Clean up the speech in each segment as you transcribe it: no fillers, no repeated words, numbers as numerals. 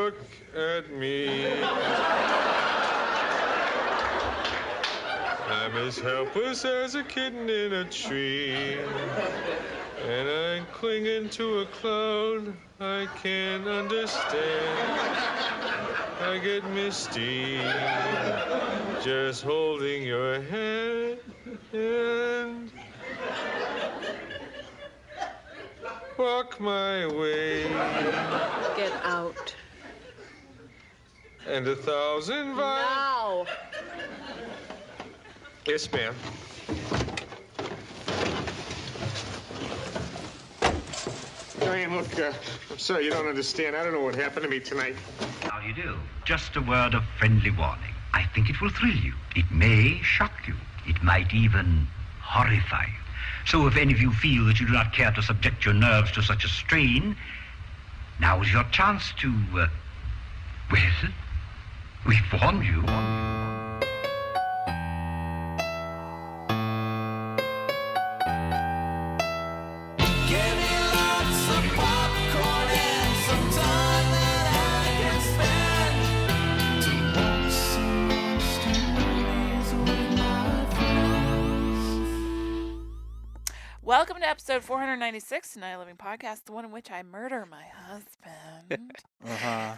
look at me. I'm as helpless as a kitten in a tree. And I'm clinging to a cloud I can't understand. I get misty just holding your hand. And walk my way. Get out. And 1,000 No. Yes, ma'am. Diane, look, I'm sorry you don't understand. I don't know what happened to me tonight. How do you do? Just a word of friendly warning. I think it will thrill you. It may shock you. It might even horrify you. So if any of you feel that you do not care to subject your nerves to such a strain, now is your chance to, well, we've warned you. Welcome to episode 496 of Night Living Podcast, the one in which I murder my husband.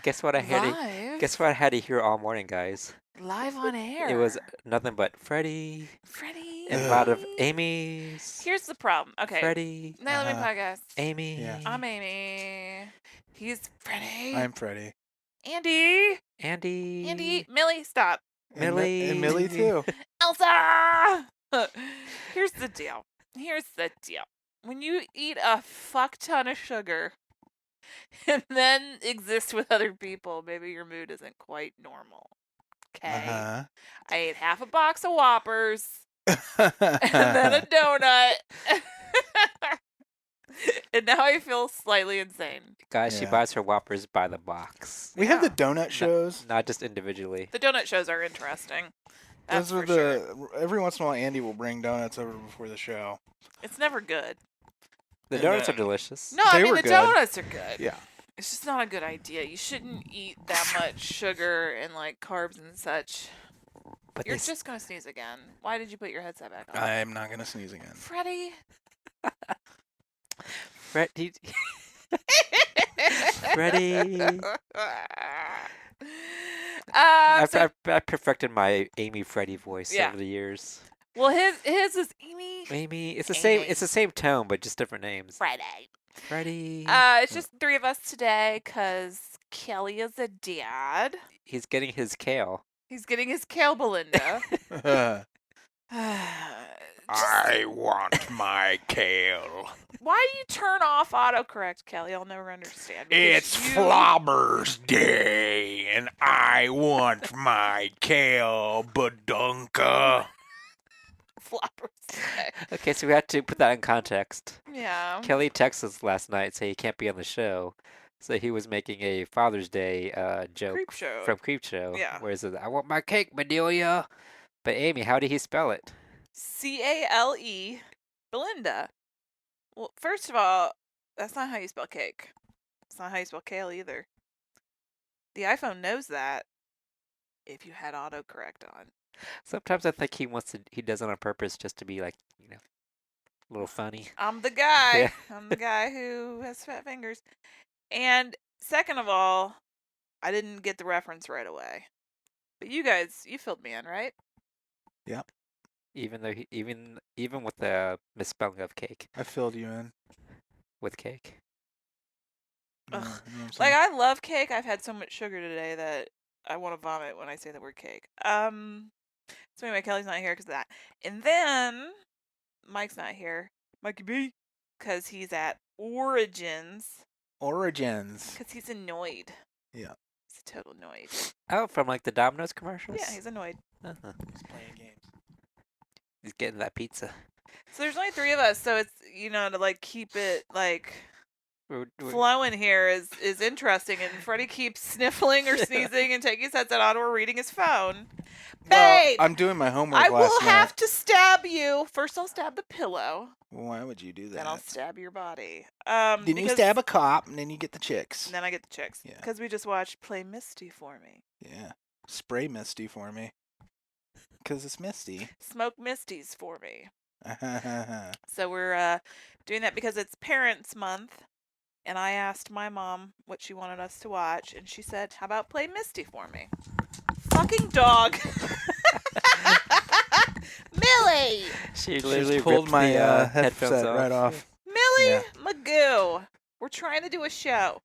Guess what I had? Guess what I had to hear all morning, guys? Live on air. It was nothing but Freddy. And a lot of Amy's. Here's the problem. Okay. Freddy. Night Living Podcast. Amy. Yeah. I'm Amy. He's Freddy. I'm Freddy. Andy. Andy. Millie, stop. Millie. And Millie, too. Elsa. Here's the deal. When you eat a fuck ton of sugar and then exist with other people, maybe your mood isn't quite normal. Okay. I ate half a box of Whoppers and then a donut. And now I feel slightly insane. Guys, she buys her Whoppers by the box. We have the donut shows. Not just individually. The donut shows are interesting. That's Those are for sure. Every once in a while, Andy will bring donuts over before the show. It's never good. The donuts are delicious. No, They I mean were the good. donuts are good. Yeah. It's just not a good idea. You shouldn't eat that much sugar and like carbs and such. But You're just gonna sneeze again. Why did you put your headset back on? I'm not going to sneeze again. Freddie. Freddy. Freddy. I perfected my Amy Freddy voice over the years. Well, his is Amy. Amy. It's the same. It's the same tone, but just different names. Friday. Freddy. It's just three of us today because Kelly is a dad. He's getting his kale. He's getting his kale, Belinda. I want my kale. Why do you turn off autocorrect, Kelly? I'll never understand. It's Flobber's Day, and I want my kale, Badunka. Floppers Day. Okay, so we had to put that in context. Yeah. Kelly texted us last night saying he can't be on the show. So he was making a Father's Day joke Creepshow. from Creepshow. Yeah. Where he says, I want my cake, Bedelia. But Amy, how did he spell it? C-A-L-E, Belinda. Well, first of all, that's not how you spell cake. It's not how you spell kale either. The iPhone knows that if you had autocorrect on. Sometimes I think he does it on purpose just to be like, a little funny. I'm the guy. Yeah. I'm the guy who has fat fingers. And second of all, I didn't get the reference right away. But you guys, you filled me in, right? Yep. Even though even with the misspelling of cake. I filled you in. With cake. Ugh. You know what I'm Like, saying? I love cake. I've had so much sugar today that I want to vomit when I say the word cake. So anyway, Kelly's not here because of that. And then Mike's not here. Mikey B. Because he's at Origins. Because he's annoyed. Yeah. He's a total annoyed. Oh, from like the Domino's commercials? Yeah, he's annoyed. Uh-huh. He's playing games. He's getting that pizza. So there's only three of us, so it's, to like keep it like We're- flowing here is interesting. And Freddie keeps sniffling or sneezing and taking his headset on or reading his phone. Well, Babe! I'm doing my homework I last will night. have to stab you. First, I'll stab the pillow. Why would you do that? Then I'll stab your body. Then you because- stab a cop, and then you get the chicks. And then I get the chicks. Yeah. Because we just watched Play Misty for me. Yeah. Spray Misty for me. Because it's Misty. Smoke Misties for me. So we're doing that because it's Parents Month. And I asked my mom what she wanted us to watch. And she said, how about Play Misty for me? Fucking dog. Millie! She She literally just pulled ripped my the headset headphones off. right off. Millie Yeah. Magoo. We're trying to do a show.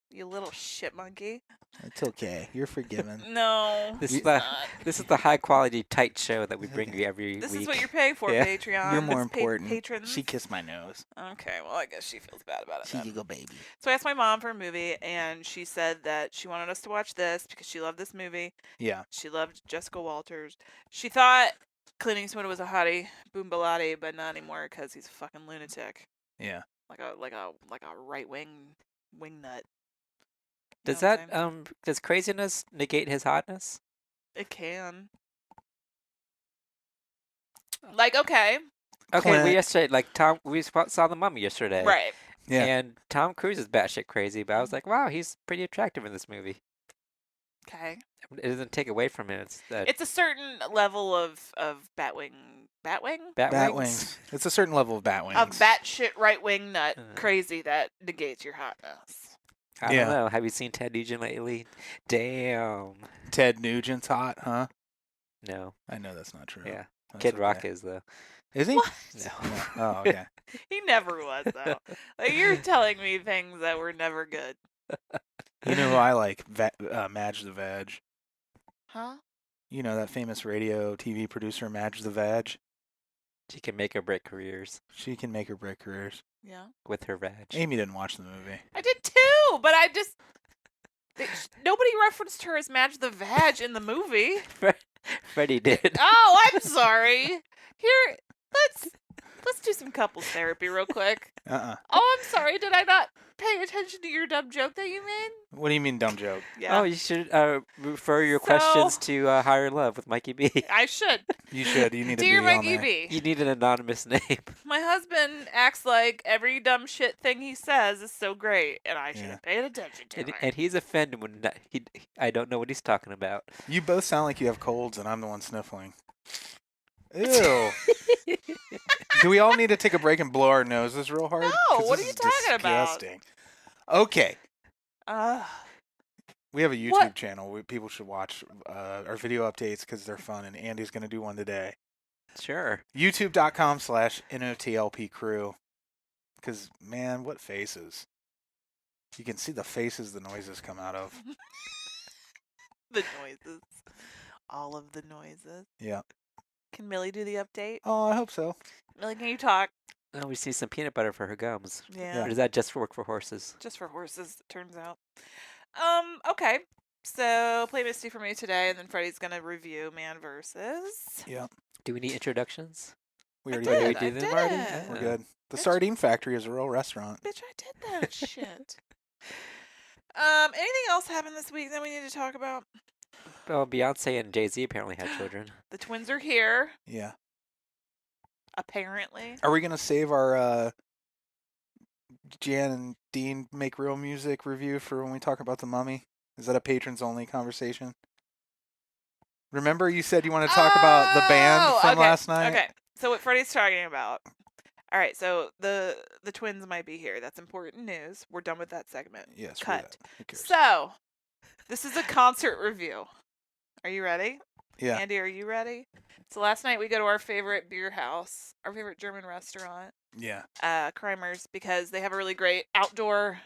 You little shit monkey. It's okay. You're forgiven. No. This it's is the not. this is the high quality tight show that we bring you every This week. is what you're paying for, Yeah. Patreon. You're more It's important. patrons. She kissed my nose. Okay, well, I guess she feels bad about it She then. you go, baby. So I asked my mom for a movie, and she said that she wanted us to watch this because she loved this movie. Yeah. She loved Jessica Walters. She thought Clint Eastwood was a hottie, boom balati, but not anymore because he's a fucking lunatic, Yeah. like a right wing nut. You Does know what I'm that saying? does craziness negate his hotness? It can. Like, okay, Okay, Clint. we yesterday we saw the Mummy yesterday. right. Yeah. And Tom Cruise is batshit crazy, but I was like, wow, he's pretty attractive in this movie. Okay. It doesn't take away from it. It's that It's a certain level of batwing. bat wings. wings. It's a certain level of bat wings. Of batshit right wing nut Uh. crazy that negates your hotness. I Yeah. don't know. Have you seen Ted Nugent lately? Damn. Ted Nugent's hot, huh? No. I know that's not true. Yeah. That's Kid okay. Rock is though. Is he? What? No. Oh, okay. He never was though. Like, you're telling me things that were never good. You know who I like? Madge the Vag. Huh? You know that famous radio TV producer, Madge the Vag? She can make or break careers She can make or break careers. Yeah. with her vag. Amy didn't watch the movie. I did too, but I just nobody referenced her as Madge the Vag in the movie. Freddy did. Oh, I'm sorry. Here, let's do some couples therapy real quick. Oh, I'm sorry. Did I not pay attention to your dumb joke that you made? What do you mean, dumb joke? Yeah. Oh, you should refer your So- questions to Higher Love with Mikey B. I should. You should. You need to Dear be on Mikey there. B, You need an anonymous name. my husband acts like every dumb shit thing he says is so great, and I should Yeah. have paid attention to And, it. and he's offended when I don't know what he's talking about. You both sound like you have colds, and I'm the one sniffling. Ew. Do we all need to take a break and blow our noses real hard? No, 'Cause what this are you is talking about? disgusting. Okay. Uh, We have a YouTube What? channel. People should watch our video updates because they're fun, and Andy's going to do one today. Sure. YouTube.com/NOTLP crew. Because, man, what faces. You can see the faces the noises come out of. the noises. All of the noises. Yeah. Can Millie do the update? Oh, I hope so. Millie, can you talk? Oh, we see some peanut butter for her gums. Yeah. Or is that just for work for horses? Just for horses, it turns out. Okay. So play Misty for me today, and then Freddy's gonna review Man Versus. Yeah. Do we need introductions? We I already did. did. we do I them did already? it. We're Oh. good. The Bitch. Sardine Factory is a real restaurant. Bitch, I did that shit. Anything else happened this week that we need to talk about? Well, Beyonce and Jay-Z apparently had children. The twins are here, Yeah. apparently. Are we going to save our Jan and Dean Make Real Music review for when we talk about the Mummy? Is that a patrons-only conversation? Remember you said you want to talk about the band from okay, last night? Okay, so what Freddy's talking about. All right, so the twins might be here. That's important news. We're done with that segment. Yes. screw Cut. that. Who cares? So, this is a concert review. Are you ready? Yeah. Andy, are you ready? So last night we go to our favorite beer house, our favorite German restaurant, Yeah. Kreimer's, because they have a really great outdoor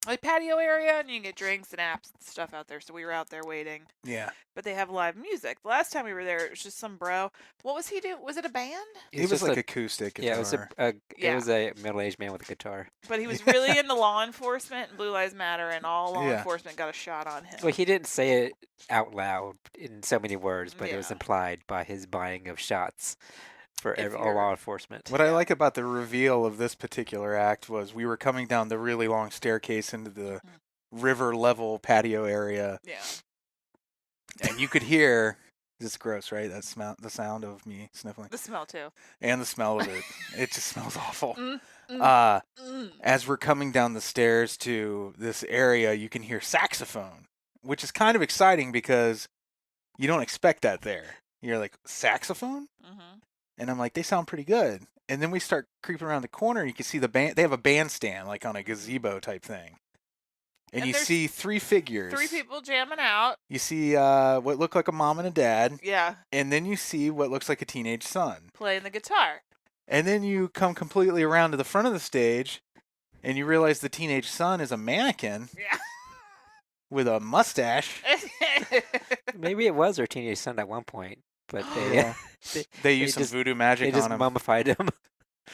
like patio area, and you can get drinks and apps and stuff out there. So we were out there waiting, Yeah. but they have live music. The last time we were there, it was just some bro. What was he doing? Was it a band? It was just like a, acoustic guitar. yeah, it was a middle-aged man with a guitar. But he was really into law enforcement and Blue Lives Matter, and all law Yeah. enforcement got a shot on him. Well, he didn't say it out loud in so many words, but it was Yeah. implied by his buying of shots for If all you're- law enforcement. What I like about the reveal of this particular act was we were coming down the really long staircase into the river level patio area, Yeah. and you could hear It's gross, right? That smell, the sound of me sniffling, The smell too. and the smell of it. It just smells awful. Mm, mm, Uh, mm. as we're coming down the stairs to this area, you can hear saxophone, which is kind of exciting because you don't expect that there. You're like, saxophone? Mhm. And I'm like, they sound pretty good. And then we start creeping around the corner, and you can see the band. They have a bandstand, like on a gazebo type thing. And you there's see 3 figures. 3 people jamming out. You see what look like a mom and a dad, Yeah, and then you see what looks like a teenage son. playing the guitar. And then you come completely around to the front of the stage, and you realize the teenage son is a mannequin Yeah. with a mustache. Maybe it was her teenage son at one point, but they Yeah. They used some just- voodoo they magic just on him. mummified him.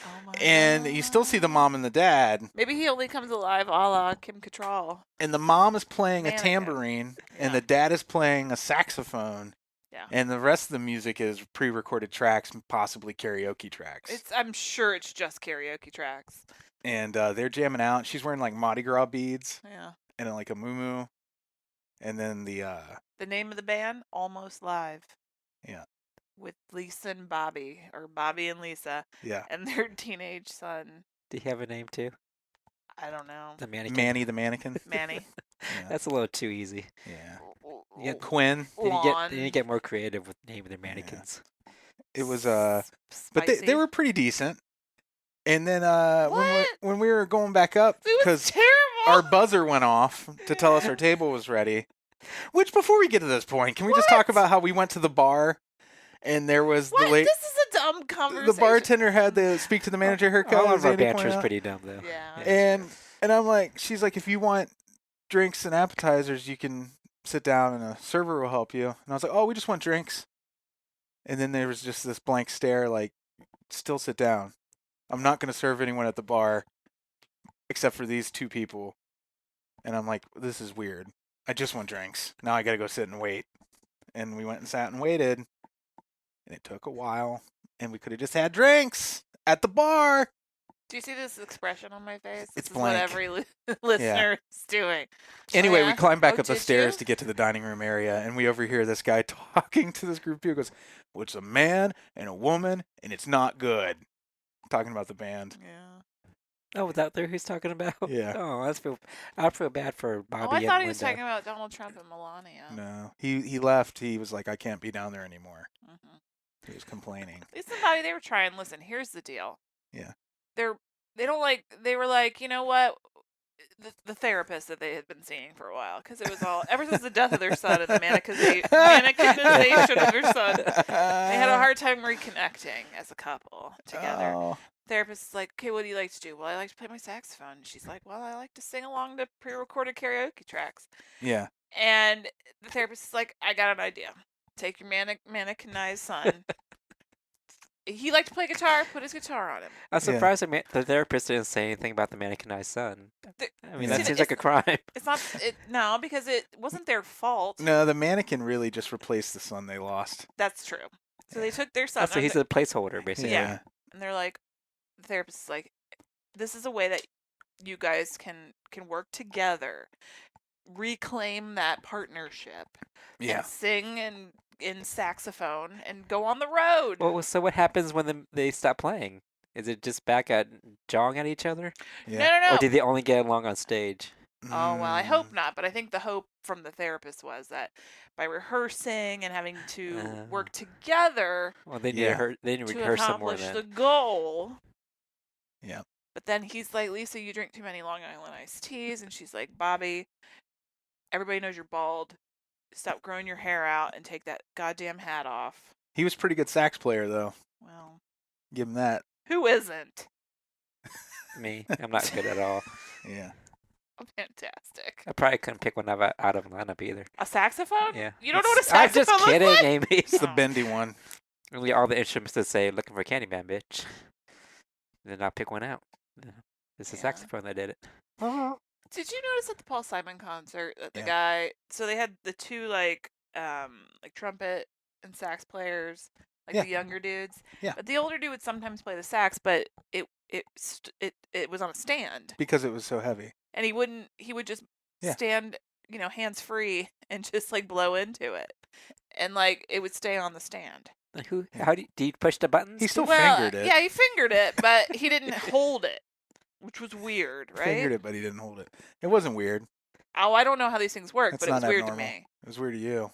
Oh my And you still see the mom and the dad, Maybe he only comes alive a la Kim Cattrall. and the mom is playing a Mannequin. tambourine, and Yeah. the dad is playing a saxophone. Yeah. And the rest of the music is pre-recorded tracks, possibly karaoke tracks. I'm sure it's just karaoke tracks. And they're jamming out. She's wearing like Mardi Gras beads Yeah. and like a muumuu. And then the name of the band, Almost Live. Yeah. With Lisa and Bobby, or Bobby and Lisa, yeah, and their teenage son. Do you have a name too? I don't know. The mannequin. Manny the mannequin. Manny. Yeah. That's a little too easy. Yeah. You get- Quinn. They need, Lawn. to get more creative with naming their mannequins. It was but they Spicy. were pretty decent. And then What? when we were going back up, It was because terrible. our buzzer went off to tell us our table was ready. Which, before we get to this point, can we just talk What? about how we went to the bar, and there was What? the late This is a dumb conversation. the bartender had to speak to the manager haircut. All as of our Andy banter pointed is out. pretty dumb, though. Yeah. And I'm like, she's like, if you want drinks and appetizers, you can sit down and a server will help you. And I was like, oh, we just want drinks. And then there was just this blank stare, like, still sit down. I'm not going to serve anyone at the bar except for these 2 people. And I'm like, this is weird. I just want drinks. Now I got to go sit and wait. And we went and sat and waited. And it took a while. And we could have just had drinks at the bar. Do you see this expression on my face? It's This is blank. what every listener is doing. Anyway, Oh, we yeah? climb back Oh, up the did stairs you? to get to the dining room area, and we overhear this guy talking to this group of people. He goes, well, it's a man and a woman, and it's not good. Talking about the band. Yeah. Oh, was that there who's talking about? Yeah. Oh, I feel bad for Bobby Oh, I and thought he was Linda. talking about Donald Trump and Melania. No, he left. He was like, I can't be down there anymore. Mhm. He was complaining. Lisa and Bobby, they were trying. Listen, here's the deal. Yeah. They don't like. They were like, you know what? The therapist that they had been seeing for a while, because it was all ever since the death of their son and the mannequinization of their son. They had a hard time reconnecting as a couple together. Oh, Therapist is like, okay, what do you like to do? Well, I like to play my saxophone. And she's like, well, I like to sing along to pre-recorded karaoke tracks. yeah. And the therapist is like, I got an idea. Take your mannequinized son. He liked to play guitar. Put his guitar on him. I'm surprised the therapist didn't say anything about the mannequinized son. I mean, Yeah. that seems like a crime. It's not. No, because it wasn't their fault. No, the mannequin really just replaced the son they lost. That's true. So they took their son. So he's a placeholder, basically. Yeah. And they're like, the therapist is like, this is a way that you guys can work together, reclaim that partnership, Yeah. and sing and in saxophone and go on the road. Well, so what happens when they stop playing? Is it just back at jawing at each other? Yeah. No. Or did they only get along on stage? Oh, well, I hope not. But I think the hope from the therapist was that by rehearsing and having to work together Well, they need Yeah. they need to to rehearse some more accomplish then. the goal. Yeah. But then he's like, Lisa, you drink too many Long Island iced teas. And she's like, Bobby, everybody knows you're bald. Stop growing your hair out and take that goddamn hat off. He was a pretty good sax player, though. Well, Give him that. who isn't? Me, I'm not good at all. Yeah. Fantastic. I probably couldn't pick one out of a lineup either. A saxophone? Yeah. You don't know what a I'm saxophone just looks kidding, like? Amy. It's the Oh. bendy one. Really, all the instruments that say "looking for Candyman, bitch." Then I'll pick one out. Yeah. It's a Yeah. saxophone that did it. Did you notice at the Paul Simon concert that the Yeah. guy? So they had the two like trumpet and sax players, like Yeah. the younger dudes. Yeah. But the older dude would sometimes play the sax, but it was on a stand, Because it was so heavy. and he would just Yeah. stand, hands free, and just like blow into it. and like it would stay on the stand. Who? How do you push the buttons? He still Well, fingered it. yeah, he fingered it, but he didn't hold it, which was weird, right? Fingered it, but he didn't hold it. It wasn't weird. Oh, I don't know how these things work, That's but it was not weird abnormal. to me. It was weird to you.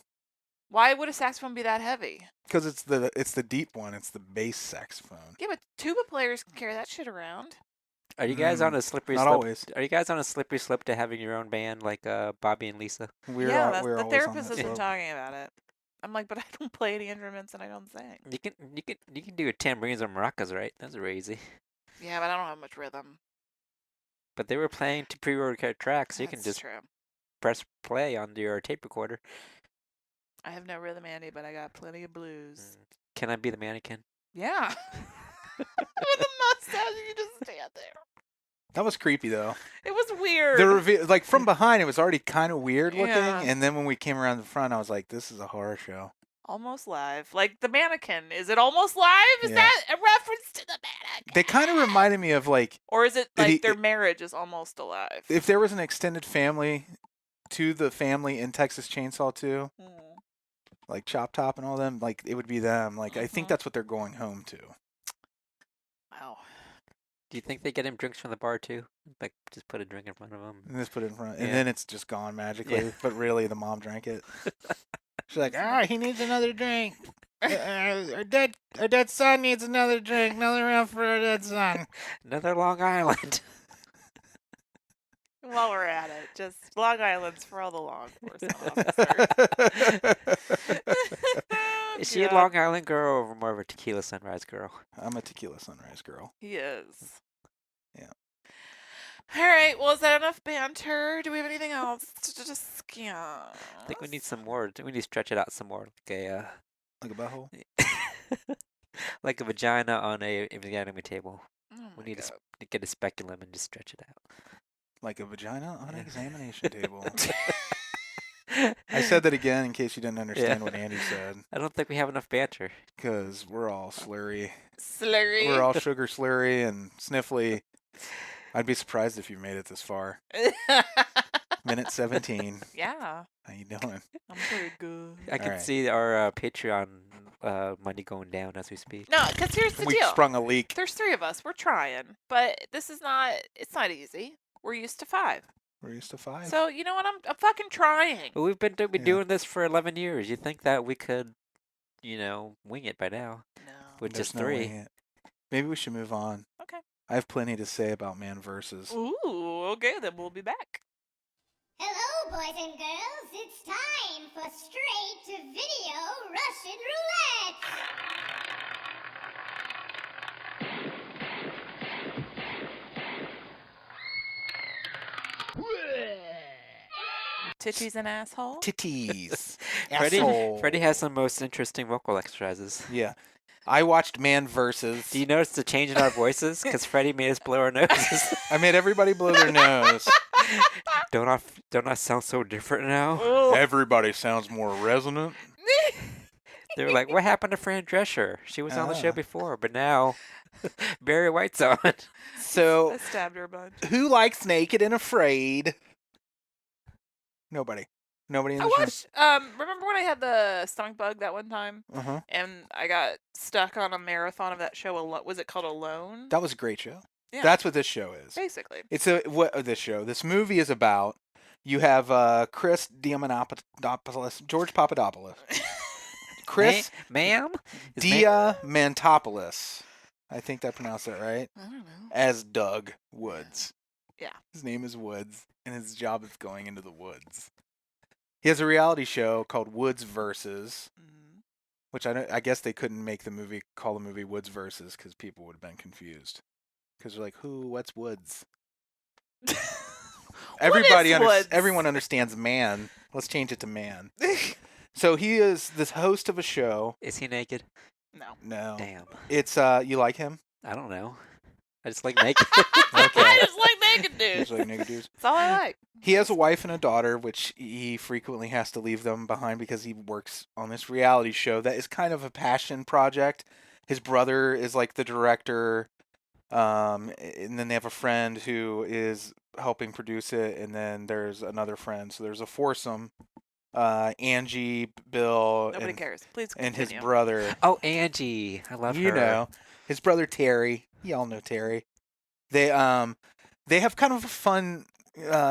Why would a saxophone be that heavy? Because it's the deep one. It's the bass saxophone. Yeah, but tuba players can carry that shit around. Are you guys on a slippery Not slope? always. Are you guys on a slippery slope to having your own band like Bobby and Lisa? We're That's, we're the always therapist on has that been slope. talking about it. I'm like, but I don't play any instruments and I don't sing. You can do a tambourines or maracas, right? Those are easy. Yeah, but I don't have much rhythm. But they were playing to pre-recorded tracks, so you can That's just true. press play on your tape recorder. I have no rhythm, Andy, but I got plenty of blues. Can I be the mannequin? Yeah. With a mustache, you just stand there. That was creepy though. It was weird. The reveal, like from behind, it was already kind of weird looking, Yeah. and then when we came around the front, I was like, "This is a horror show." Almost live. Like the mannequin. Is it almost live? Is Yeah. that a reference to the mannequin? They kind of reminded me of like Or is it Did like he- their marriage is almost alive? if there was an extended family to the family in Texas Chainsaw 2, Mm. like Chop Top and all them, like it would be them. Like I think Mhm. that's what they're going home to. Wow. Do you think they get him drinks from the bar too? Like just put a drink in front of him. And just put it in front, and Yeah. then it's just gone magically. Yeah. But really, the mom drank it. She's like, he needs another drink. Our dead son needs another drink. Another round for our dead son. Another Long Island. While we're at it, just Long Island's for all the law enforcement officers. Is she a God. Long Island girl or more of a Tequila Sunrise girl? I'm a Tequila Sunrise girl. He is. Yeah. All right. Well, is that enough banter? Do we have anything else to discuss? I think we need some more. We need to stretch it out some more, Like a butthole. like a vagina on a anatomy table. Oh We my need God. to get a speculum and just stretch it out. Like a vagina on an Yeah. examination table. I said that again in case you didn't understand Yeah. what Andy said. I don't think we have enough banter. Because we're all slurry. Slurry. We're all sugar slurry and sniffly. I'd be surprised if you made it this far. Minute 17. Yeah, How you doing? I'm pretty good. I can Alright. see our Patreon money going down as we speak. No, because here's the We deal. sprung a leak. There's 3 of us. We're trying, but this is not. It's not easy. We're used to 5. We're used to 5. So you know what? I'm fucking trying. But we've been Yeah. doing this for 11 years. You think that we could, wing it by now No. with There's just no 3? way. Maybe we should move on. Okay. I have plenty to say about Man Versus. Ooh. Okay, then we'll be back. Hello, boys and girls. It's time for Straight-to-Video Russian Roulette. Titties and asshole. Titties. Freddy, Asshole. Freddy has some most interesting vocal exercises. Yeah. I watched Man Versus. Do you notice the change in our voices? Because Freddy made us blow our noses. I made everybody blow their nose. don't I sound so different now? Ooh. Everybody sounds more resonant. They were like, what happened to Fran Drescher? She was on the show Ah. before, but now Barry White's on. So, I stabbed her a bunch. who likes Naked and Afraid? Nobody. Nobody in I the show? watched. Remember when I had the stomach bug that one time, Uh-huh. and I got stuck on a marathon of that show. Was it called Alone? That was a great show. Yeah. That's what this show is. Basically. It's this movie is about. You have Chris Diamantopoulos, George Papadopoulos. Chris Ma'am? Is Diamantopoulos. I think I pronounced that right. I don't know. As Doug Woods. Yeah. His name is Woods, and his job is going into the woods. He has a reality show called Woods Versus, Mhm. which I guess they couldn't call the movie Woods Versus because people would have been confused. Because they're like, what's Woods? Woods? Everyone understands man. Let's change it to man. So he is the host of a show. Is he naked? No. No. Damn. It's you like him? I don't know. I just like naked. I just like naked He's dudes. like naked dudes. That's all I like. He has a wife and a daughter, which he frequently has to leave them behind because he works on this reality show that is kind of a passion project. His brother is like the director, and then they have a friend who is helping produce it, and then there's another friend. So there's a foursome Angie, Bill, Nobody cares. Please and his continue. brother. Oh, Angie. I love her. You know, his brother Terry. Y'all know Terry. They have kind of a fun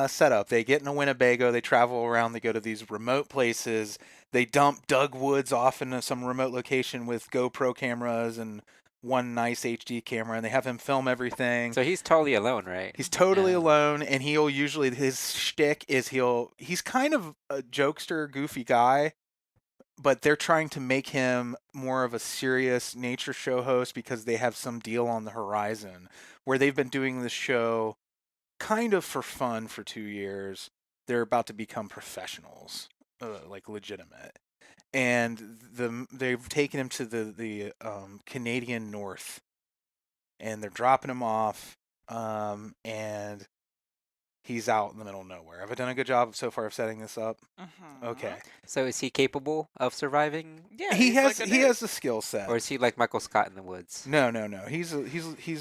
setup. They get in a Winnebago. They travel around. They go to these remote places. They dump Doug Woods off into some remote location with GoPro cameras and one nice HD camera, and they have him film everything. So he's totally alone, right? He's totally Yeah. alone, and he'll usually, his shtick is he's kind of a jokester, goofy guy, but they're trying to make him more of a serious nature show host because they have some deal on the horizon where they've been doing this show kind of for fun for 2 years. They're about to become professionals, like legitimate. And they've taken him to the Canadian North, and they're dropping him off, and he's out in the middle of nowhere. Have I done a good job so far of setting this up? Mhm. Okay. So is he capable of surviving, Yeah, he he's has like a he dude. has the skill set. or is he like Michael Scott in the woods? No. He's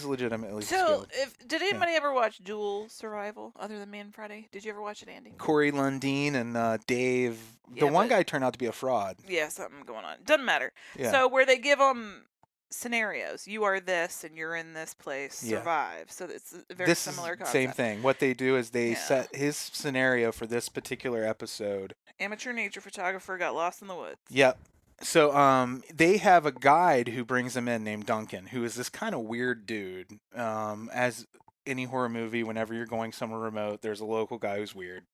legitimately So, skilled. did anybody ever watch Dual Survival other than me and Freddy? Did you ever watch it, Andy? Corey Lundeen and Dave. Yeah, The one but- guy turned out to be a fraud. Yeah, something going on. Doesn't matter. Yeah. So where they give them scenarios, you are this and you're in this place, Yeah. survive. So it's a very This similar is the concept. same thing. What they do is they Yeah. set his scenario for this particular episode. Amateur nature photographer got lost in the woods. Yep. So they have a guide who brings them in named Duncan, who is this kind of weird dude. As any horror movie, whenever you're going somewhere remote, there's a local guy who's weird.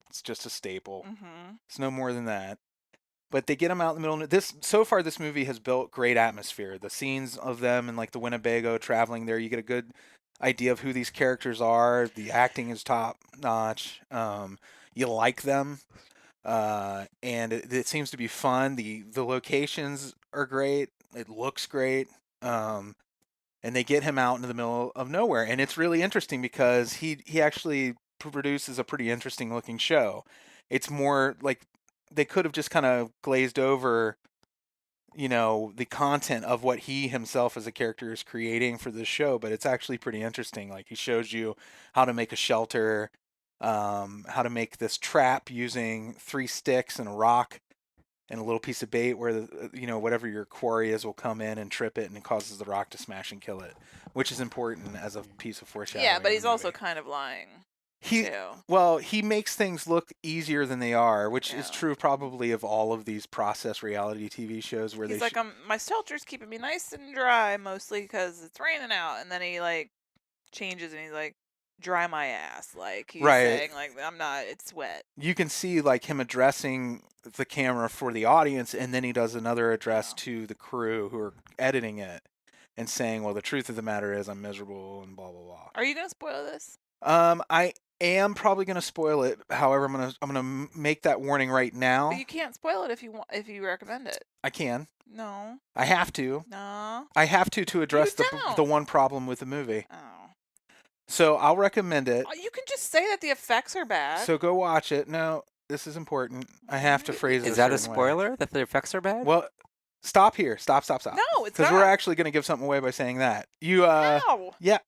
It's just a staple. Mm-hmm. It's no more than that. But they get him out in the middle. This movie has built great atmosphere. The scenes of them in like the Winnebago traveling there, you get a good idea of who these characters are. The acting is top notch. You like them, and it seems to be fun. The locations are great. It looks great. And they get him out into the middle of nowhere, and it's really interesting because he actually produces a pretty interesting looking show. It's more like they could have just kind of glazed over, the content of what he himself as a character is creating for this show, but it's actually pretty interesting. Like he shows you how to make a shelter, how to make this trap using 3 sticks and a rock and a little piece of bait where whatever your quarry is will come in and trip it and it causes the rock to smash and kill it, which is important as a piece of foreshadowing. Yeah, but in he's the also movie. kind of lying. He too. he makes things look easier than they are, which is Yeah. true probably of all of these process reality TV shows where He's they like, my shelter's keeping me nice and dry mostly because it's raining out, and then he like changes and he's like, dry my ass, like he's Right. saying like I'm not, it's wet. you can see like him addressing the camera for the audience, and then he does another address Yeah. to the crew who are editing it and saying, well, the truth of the matter is I'm miserable and blah blah blah. Are you gonna spoil this? I am probably going to spoil it. However, I'm gonna make that warning right now. But you can't spoil it if you want, if you recommend it. I can. No, I have to. no. I have to address the don't. one problem with the movie. Oh, So I'll recommend it. you can just say that the effects are bad. So go watch it. No, this is important. I have to phrase it. Is that a certain way. spoiler that the effects are bad? Well, stop here. Stop. no, it's Because not. we're actually going to give something away by saying that. You No, yeah.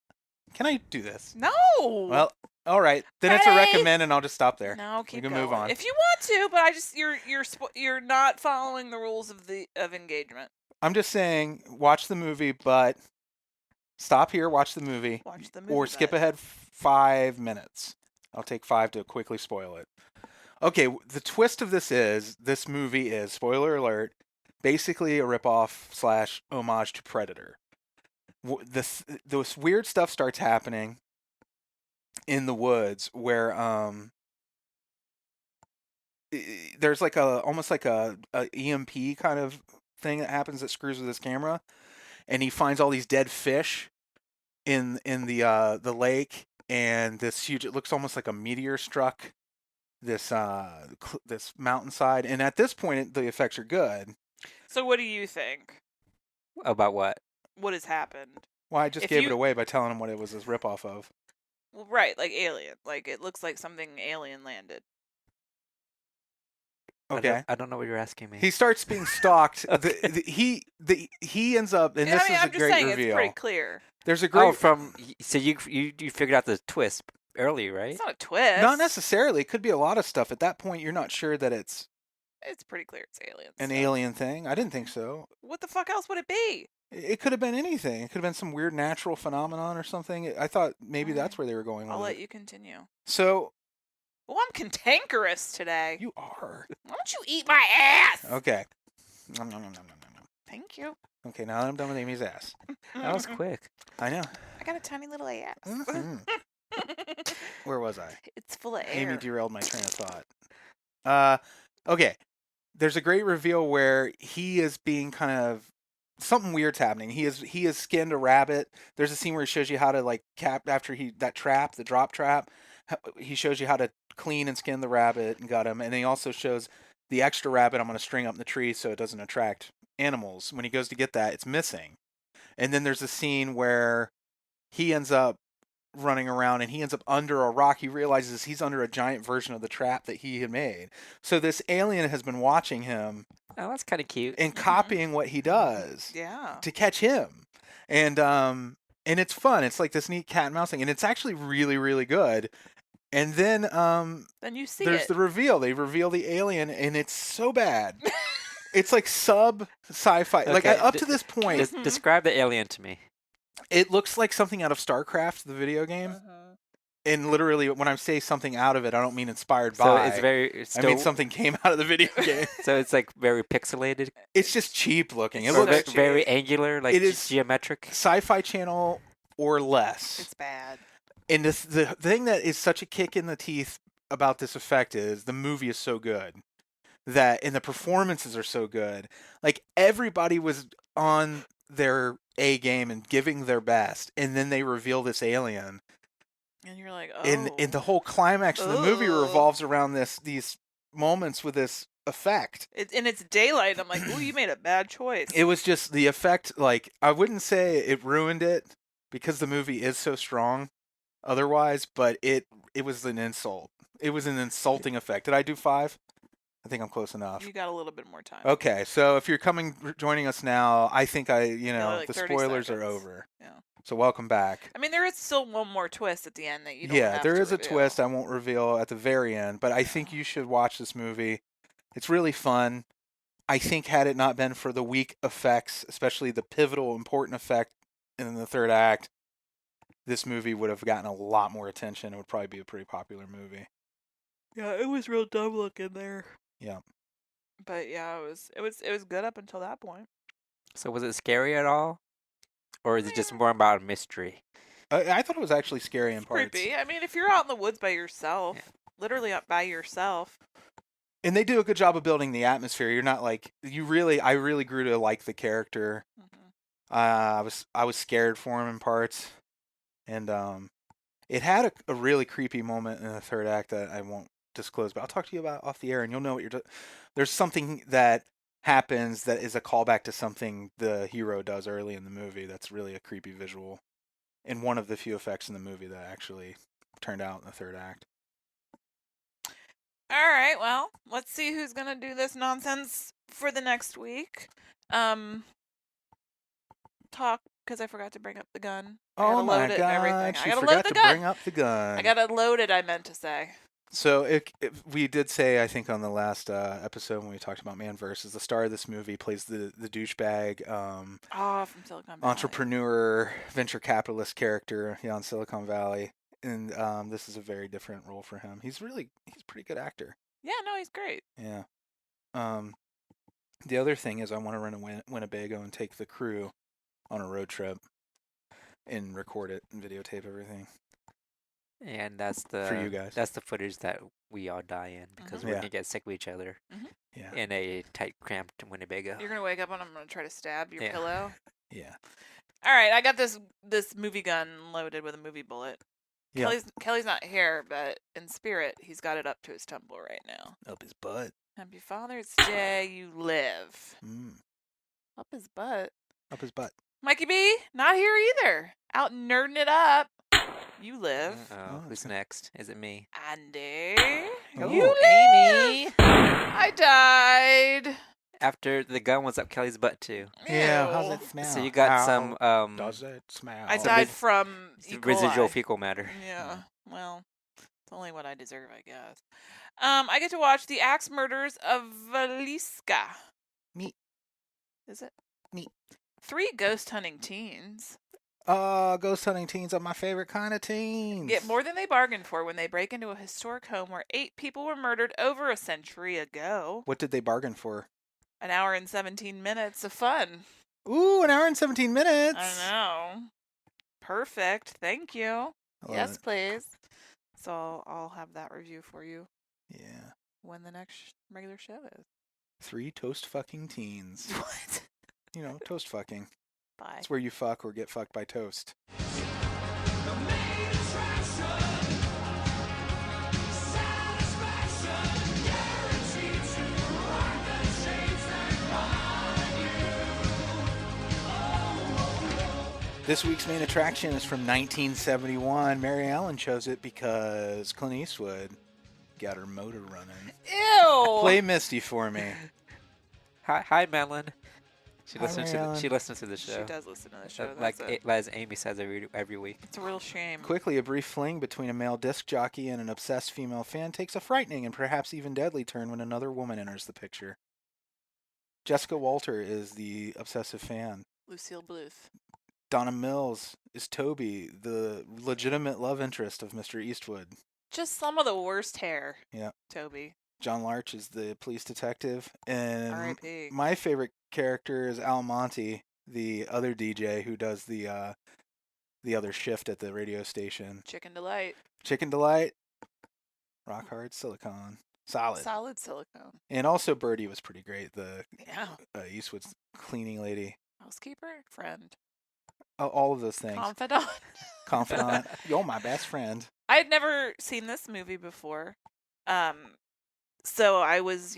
Can I do this? no. Well, all right. Then it's a Freddy! recommend, and I'll just stop there. No, keep can going. move on. If you want to, but I just you're not following the rules of engagement. I'm just saying, watch the movie, but stop here. Watch the movie, Watch the movie. or skip bud. ahead 5 minutes. I'll take 5 to quickly spoil it. Okay, the twist of this movie is, spoiler alert, basically a ripoff / homage to Predator. This weird stuff starts happening in the woods where there's like almost like a EMP kind of thing that happens that screws with his camera, and he finds all these dead fish in the lake, and this huge, it looks almost like a meteor struck this this mountainside, and at this point the effects are good. So what do you think? About what? What has happened? Well, I just If gave you- it away by telling him what it was this ripoff of. Well, right, like Alien. Like it looks like something alien landed. Okay. I don't know what you're asking me. He starts being stalked. Okay. He ends up, and Yeah, this I mean, is I'm a just great saying reveal. it's pretty clear. There's a great. So you figured out the twist early, right? It's not a twist. Not necessarily. It could be a lot of stuff. At that point, you're not sure that it's It's pretty clear it's aliens. An alien thing? I didn't think so. What the fuck else would it be? It could have been anything. It could have been some weird natural phenomenon or something. I thought maybe that's where they were going I'll with let it. you continue. So Well, I'm cantankerous today. you are. Why don't you eat my ass? Okay. Nom, nom, nom, nom, nom, nom. Thank you. Okay, now that I'm done with Amy's ass. That was quick. I know. I got a tiny little ass. Mhm. Where was I? It's full of air. Amy derailed my train of thought. Okay. There's a great reveal where he is being kind of something weird's happening. He has skinned a rabbit. There's a scene where he shows you how to like after the drop trap. He shows you how to clean and skin the rabbit and got him. And then he also shows the extra rabbit I'm going to string up in the tree so it doesn't attract animals. When he goes to get that, it's missing. And then there's a scene where he ends up running around and he ends up under a rock. He realizes he's under a giant version of the trap that he had made. So this alien has been watching him Oh, that's kind of cute. and copying what he does Yeah. to catch him. And it's fun. It's like this neat cat and mouse thing, and it's actually really, really good. And then Then you see there's it. the reveal. They reveal the alien, and it's so bad. It's like sub sci-fi. Like Okay, up to this point, Describe the alien to me. it looks like something out of StarCraft, the video game. And literally, when I say something out of it, I don't mean inspired So by. it's very. I mean something came out of the video game. So it's like very pixelated. It's just cheap looking. It It's Or looks so very cheap. angular, like It is- geometric. Sci-Fi Channel or less. It's bad. And the thing that is such a kick in the teeth about this effect is the movie is so good and the performances are so good. Like everybody was on their A game and giving their best, and then they reveal this alien, And you're like, oh. and the whole climax of the movie Ugh. revolves around these moments with this effect. And it's daylight, and I'm like, ooh, you made a bad choice. It was just the effect. Like I wouldn't say it ruined it because the movie is so strong otherwise, but it was an insult. It was an insulting effect. Did I do 5? I think I'm close enough. You got a little bit more time. Okay, so if you're joining us now, I think like the 30 spoilers are seconds. over. Yeah. So welcome back. I mean, there is still one more twist at the end that you don't Yeah, have there to is a reveal. twist I won't reveal at the very end, but I think you should watch this movie. It's really fun. I think had it not been for the weak effects, especially the pivotal important effect in the third act, this movie would have gotten a lot more attention. It would probably be a pretty popular movie. Yeah, it was real dumb looking there. Yeah. But yeah, it was good up until that point. So was it scary at all, or is it just more about a mystery? I thought it was actually scary in parts. Creepy. I mean, if you're out in the woods by yourself, Yeah. literally out by yourself. And they do a good job of building the atmosphere. You're not like I really grew to like the character. I was scared for him in parts, and it had a really creepy moment in the third act that I won't disclose, but I'll talk to you about off the air, and you'll know what there's something that happens that is a callback to something the hero does early in the movie. That's really a creepy visual, and one of the few effects in the movie that actually turned out in the third act. All right, well, let's see who's gonna do this nonsense for the next week. Talk, because I forgot to bring up the gun. I gotta Oh my load it and everything. god! I She gotta forgot load the to gun. bring up the gun. I gotta load it. I meant to say. So we did say, I think on the last episode when we talked about Man vs. the star of this movie plays the douchebag From Silicon Valley. entrepreneur, venture capitalist character on Silicon Valley, and this is a very different role for him. He's a pretty good actor. Yeah, no, he's great. Yeah. The other thing is I want to run to Winnebago and take the crew on a road trip and record it and videotape everything. And that's the For you guys. That's the footage that we all die in because we're Yeah. gonna get sick of each other Yeah. in a tight, cramped Winnebago. You're gonna wake up and I'm gonna try to stab your Yeah. pillow. Yeah. All right, I got this movie gun loaded with a movie bullet. Yeah. Kelly's not here, but in spirit, he's got it up to his temple right now. Up his butt. Happy Father's Day, you live. Up his butt. Up his butt. Mikey B, not here either. Out nerding it up. You live. Oh, who's okay. next? Is it me? Andy. Oh, You live. Amy. I died. After the gun was up Kelly's butt too. Yeah. How's Ew. it smell? So you got How some does it smell? I died from E. residual coli. fecal matter. Yeah. Well, it's Only what I deserve, I guess. I get to watch The Axe Murders of Valiska. Neat. Is it? Neat. 3 ghost hunting teens Ghost hunting teens are my favorite kind of teens. get more than they bargained for when they break into a historic home where 8 people were murdered over a century ago. What did they bargain for? An hour and 17 minutes of fun. Ooh, an hour and 17 minutes. I know. Perfect. Thank you. I love Yes, it. please. So I'll have that review for you Yeah. when the next regular show is. 3 toast fucking teens. What? You know, toast fucking. Bye. It's where you fuck or get fucked by toast. This week's main attraction is from 1971. Mary Ellen chose it because Clint Eastwood got her motor running. Ew! Play Misty for me. Hi, Madeline. She Hi, listens Mary Ellen. she listens to the show. She does listen to the show. Like That's as Amy says every week. it's a real shame. Quickly, a brief fling between a male disc jockey and an obsessed female fan takes a frightening and perhaps even deadly turn when another woman enters the picture. Jessica Walter is the obsessive fan. Lucille Bluth. Donna Mills is Toby, the legitimate love interest of Mr. Eastwood. Just some of the worst hair. Yeah. Toby. John Larch is the police detective. And R.I.P. my favorite character is Al Monte, the other DJ who does the other shift at the radio station. Chicken Delight. Chicken Delight, Rock Hard Silicone. Solid. Solid silicone. And also Birdie was pretty great, the Yeah. Eastwood's cleaning lady. Housekeeper. Friend. All of those things. Confidant. Confidant. You're my best friend. I had never seen this movie before. So I was,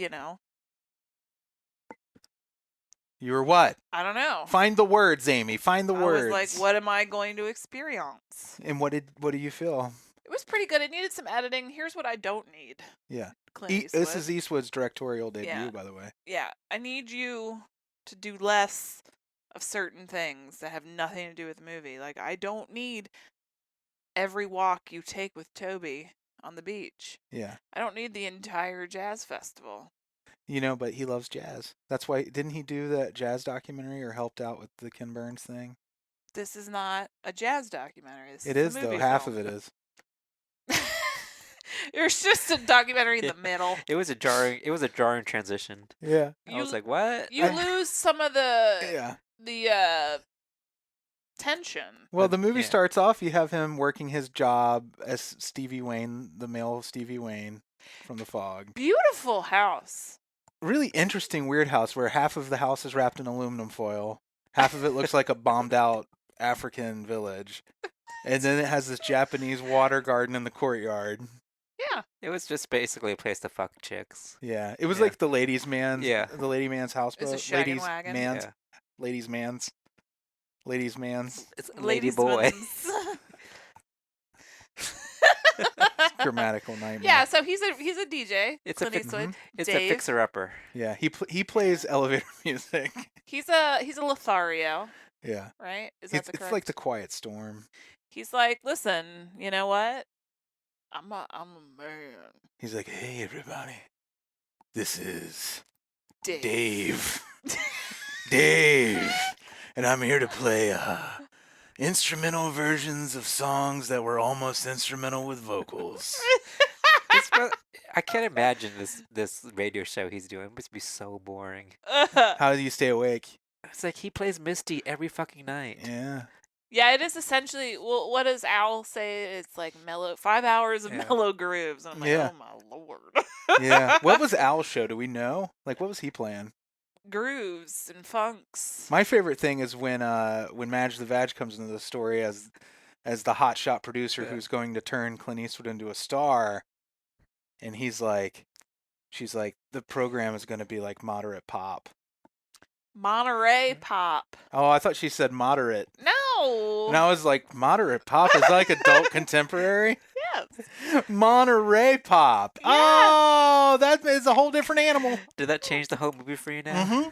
You were what? I don't know. Find the words, Amy. Find the I words. was like, what am I going to experience? And what do you feel? It was pretty good. It needed some editing. Here's what I don't need. Yeah. Clint This Eastwood. is Eastwood's directorial debut, Yeah. by the way. Yeah, I need you to do less of certain things that have nothing to do with the movie. Like, I don't need every walk you take with Toby on the beach. Yeah. I don't need the entire jazz festival. But he loves jazz. That's why, didn't he do that jazz documentary or helped out with the Ken Burns thing? This is not a jazz documentary. This It is is, a movie though. Half film. of it is. There's just a documentary in the middle. It was a jarring transition. Yeah. I was like, what? You lose some of the Yeah. tension. Well, the movie Yeah. starts off, you have him working his job as Stevie Wayne, the male Stevie Wayne from The Fog. Beautiful house. Really interesting, weird house where half of the house is wrapped in aluminum foil. Half of it looks like a bombed out African village. And then it has this Japanese water garden in the courtyard. Yeah. It was just basically a place to fuck chicks. Yeah. It was Yeah. like the ladies' man's, Yeah. the lady man's houseboat. It's a shaggin' Ladies' wagon. man's. Yeah. Ladies' man's. Ladies' man's. It's a lady boy. Ladies' Grammatical nightmare. Yeah, so he's a DJ. It's a Clint fix- Eastwood. It's a Dave. fixer-upper. Yeah. He plays elevator music. He's a Lothario, Yeah. right? Is that the It's correct? like the Quiet Storm. He's like, listen, you know what? I'm a man. He's like, hey, everybody. This is Dave. Dave. Dave. And I'm here to play instrumental versions of songs that were almost instrumental with vocals. I can't imagine this radio show he's doing. It must be so boring. How do you stay awake? It's like he plays Misty every fucking night. Yeah. Yeah, it is essentially. Well, what does Al say? It's like 5 hours of Yeah. mellow grooves. And I'm like, Yeah. oh my lord. Yeah. What was Al's show? Do we know? Like, what was he playing? Grooves and funks. My favorite thing is when Madge the Vag comes into the story as the hotshot producer Yeah. who's going to turn Clint Eastwood into a star, and she's like, the program is going to be like moderate pop. Monterey pop. Oh, I thought she said moderate. No. And I was like, moderate pop is that like adult contemporary? Yes. Monterey pop. Yeah. Oh, that is a whole different animal. Did that change the whole movie for you now? Mm-hmm.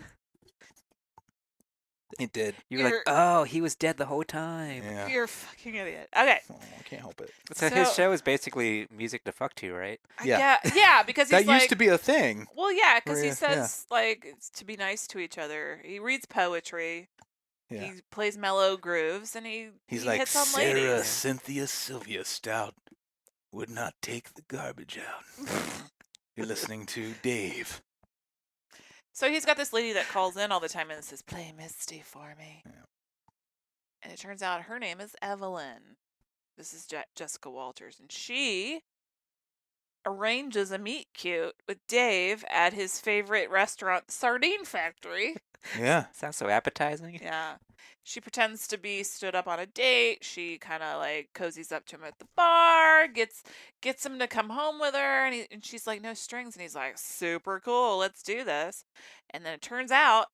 It did. You were like, You're- oh, he was dead the whole time. Yeah. You're a fucking idiot. Okay. Oh, I can't help it. So his So- show is basically music to fuck to, right? Yeah. Yeah, because he's That like, used to be a thing. well, yeah, because Where he you- says like it's to be nice to each other. He reads poetry. Yeah. He plays mellow grooves, and He's he like, hits on Sarah ladies. Cynthia Sylvia Stout would not take the garbage out. You're listening to Dave. So he's got this lady that calls in all the time and says, "Play Misty for me." Yeah. And it turns out her name is Evelyn. This is Jessica Walters, and she arranges a meet cute with Dave at his favorite restaurant, the Sardine Factory. Yeah. Sounds so appetizing. Yeah. She pretends to be stood up on a date. She kind of like cozies up to him at the bar, gets him to come home with her, and she's like, no strings, and he's like, super cool, let's do this. And then it turns out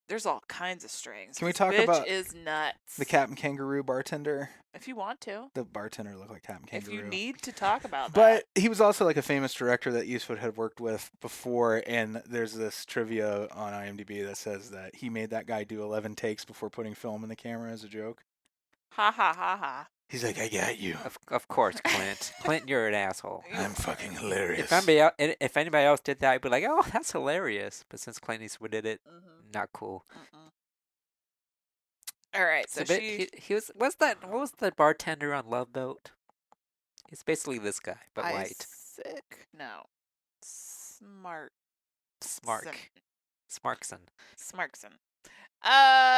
there's all kinds of strings. Can we This talk bitch about is nuts. The Captain Kangaroo bartender. If you want to, The bartender looked like Captain if Kangaroo. you need to talk about But he was also like a famous director that Eastwood had worked with before, and there's this trivia on IMDb that says that he made that guy do 11 takes before putting film in the camera as a joke. that, ha ha ha ha. He's like, I got you. Of course, Clint. Clint, you're an asshole. I'm fucking hilarious. If anybody else did that, I'd be like, oh, that's hilarious. But since Clint Eastwood did it, Mhm. not cool. Mm-mm. All right, so But she. he was. What was the bartender on Love Boat? He's basically this guy, but white. Isaac? No. Smart. Smarkson. Smarkson.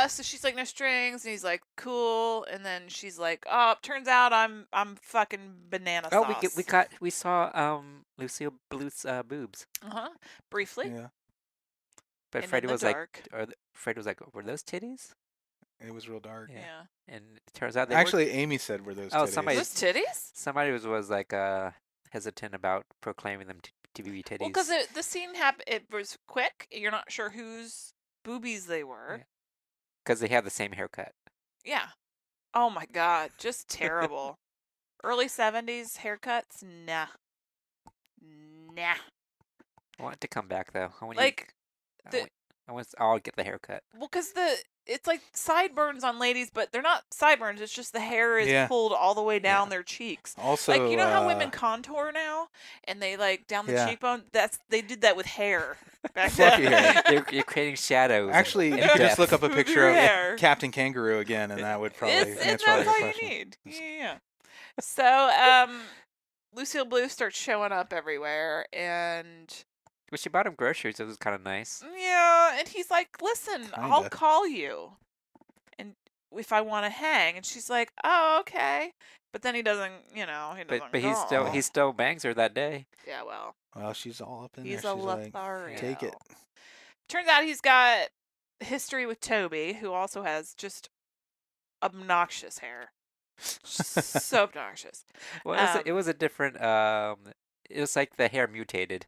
So she's like, no strings, and he's like, cool, and then she's like, oh, turns out I'm fucking banana Oh, sauce. we saw Lucille Bluth's boobs, Briefly. Yeah, but And Freddy in the was dark. Freddy was like, were those titties? it was real dark. Yeah. Yeah. And it turns out they Actually, Amy said were those Oh, titties. somebody- Those titties? somebody was like hesitant about proclaiming them to be titties. Well, because the scene happened, it was quick. You're not sure whose boobies they were. Because they have the same haircut. Yeah. Oh my god, just terrible. Early 70s haircuts? Nah. Nah. I want it to come back though. Like, I want us all to get the haircut. well, because it's like sideburns on ladies, but they're not sideburns. It's just the hair is Yeah. pulled all the way down their cheeks. Also, Like, you know how women contour now, and they like down the Yeah. cheekbone. They did that with hair back Fluffy then. hair. You're creating shadows. Actually, and you could just depth. look up a With picture your of hair. Captain Kangaroo again, and that would probably It's answer that's all all your you questions. need. Yeah. So, Lucille Bluth starts showing up everywhere, and Well, she bought him groceries. It was kind of nice. yeah, and he's like, "Listen, I'll Kinda. call you, and if I want to hang." And she's like, "Oh, okay." But then he doesn't, he doesn't. But he still bangs her that day. Yeah, well, Well, she's all up in he's there. a She's like, Lothario. take it. Turns out he's got history with Toby, who also has just obnoxious hair. So obnoxious. Well, it was a different. It was like the hair mutated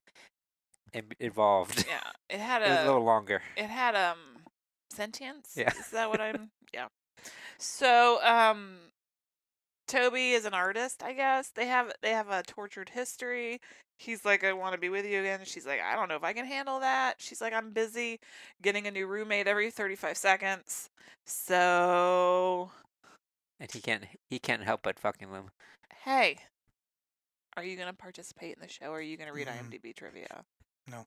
and evolved. Yeah, it had It was a little longer. it had sentience. Yeah. Is that what I'm? Yeah. So Toby is an artist, I guess. They have a tortured history. He's like, I want to be with you again. She's like, I don't know if I can handle that. She's like, I'm busy getting a new roommate every 35 seconds. So, And he can't help but fucking them. hey, are you going to participate in the show or are you going to read Mm. IMDb trivia? No.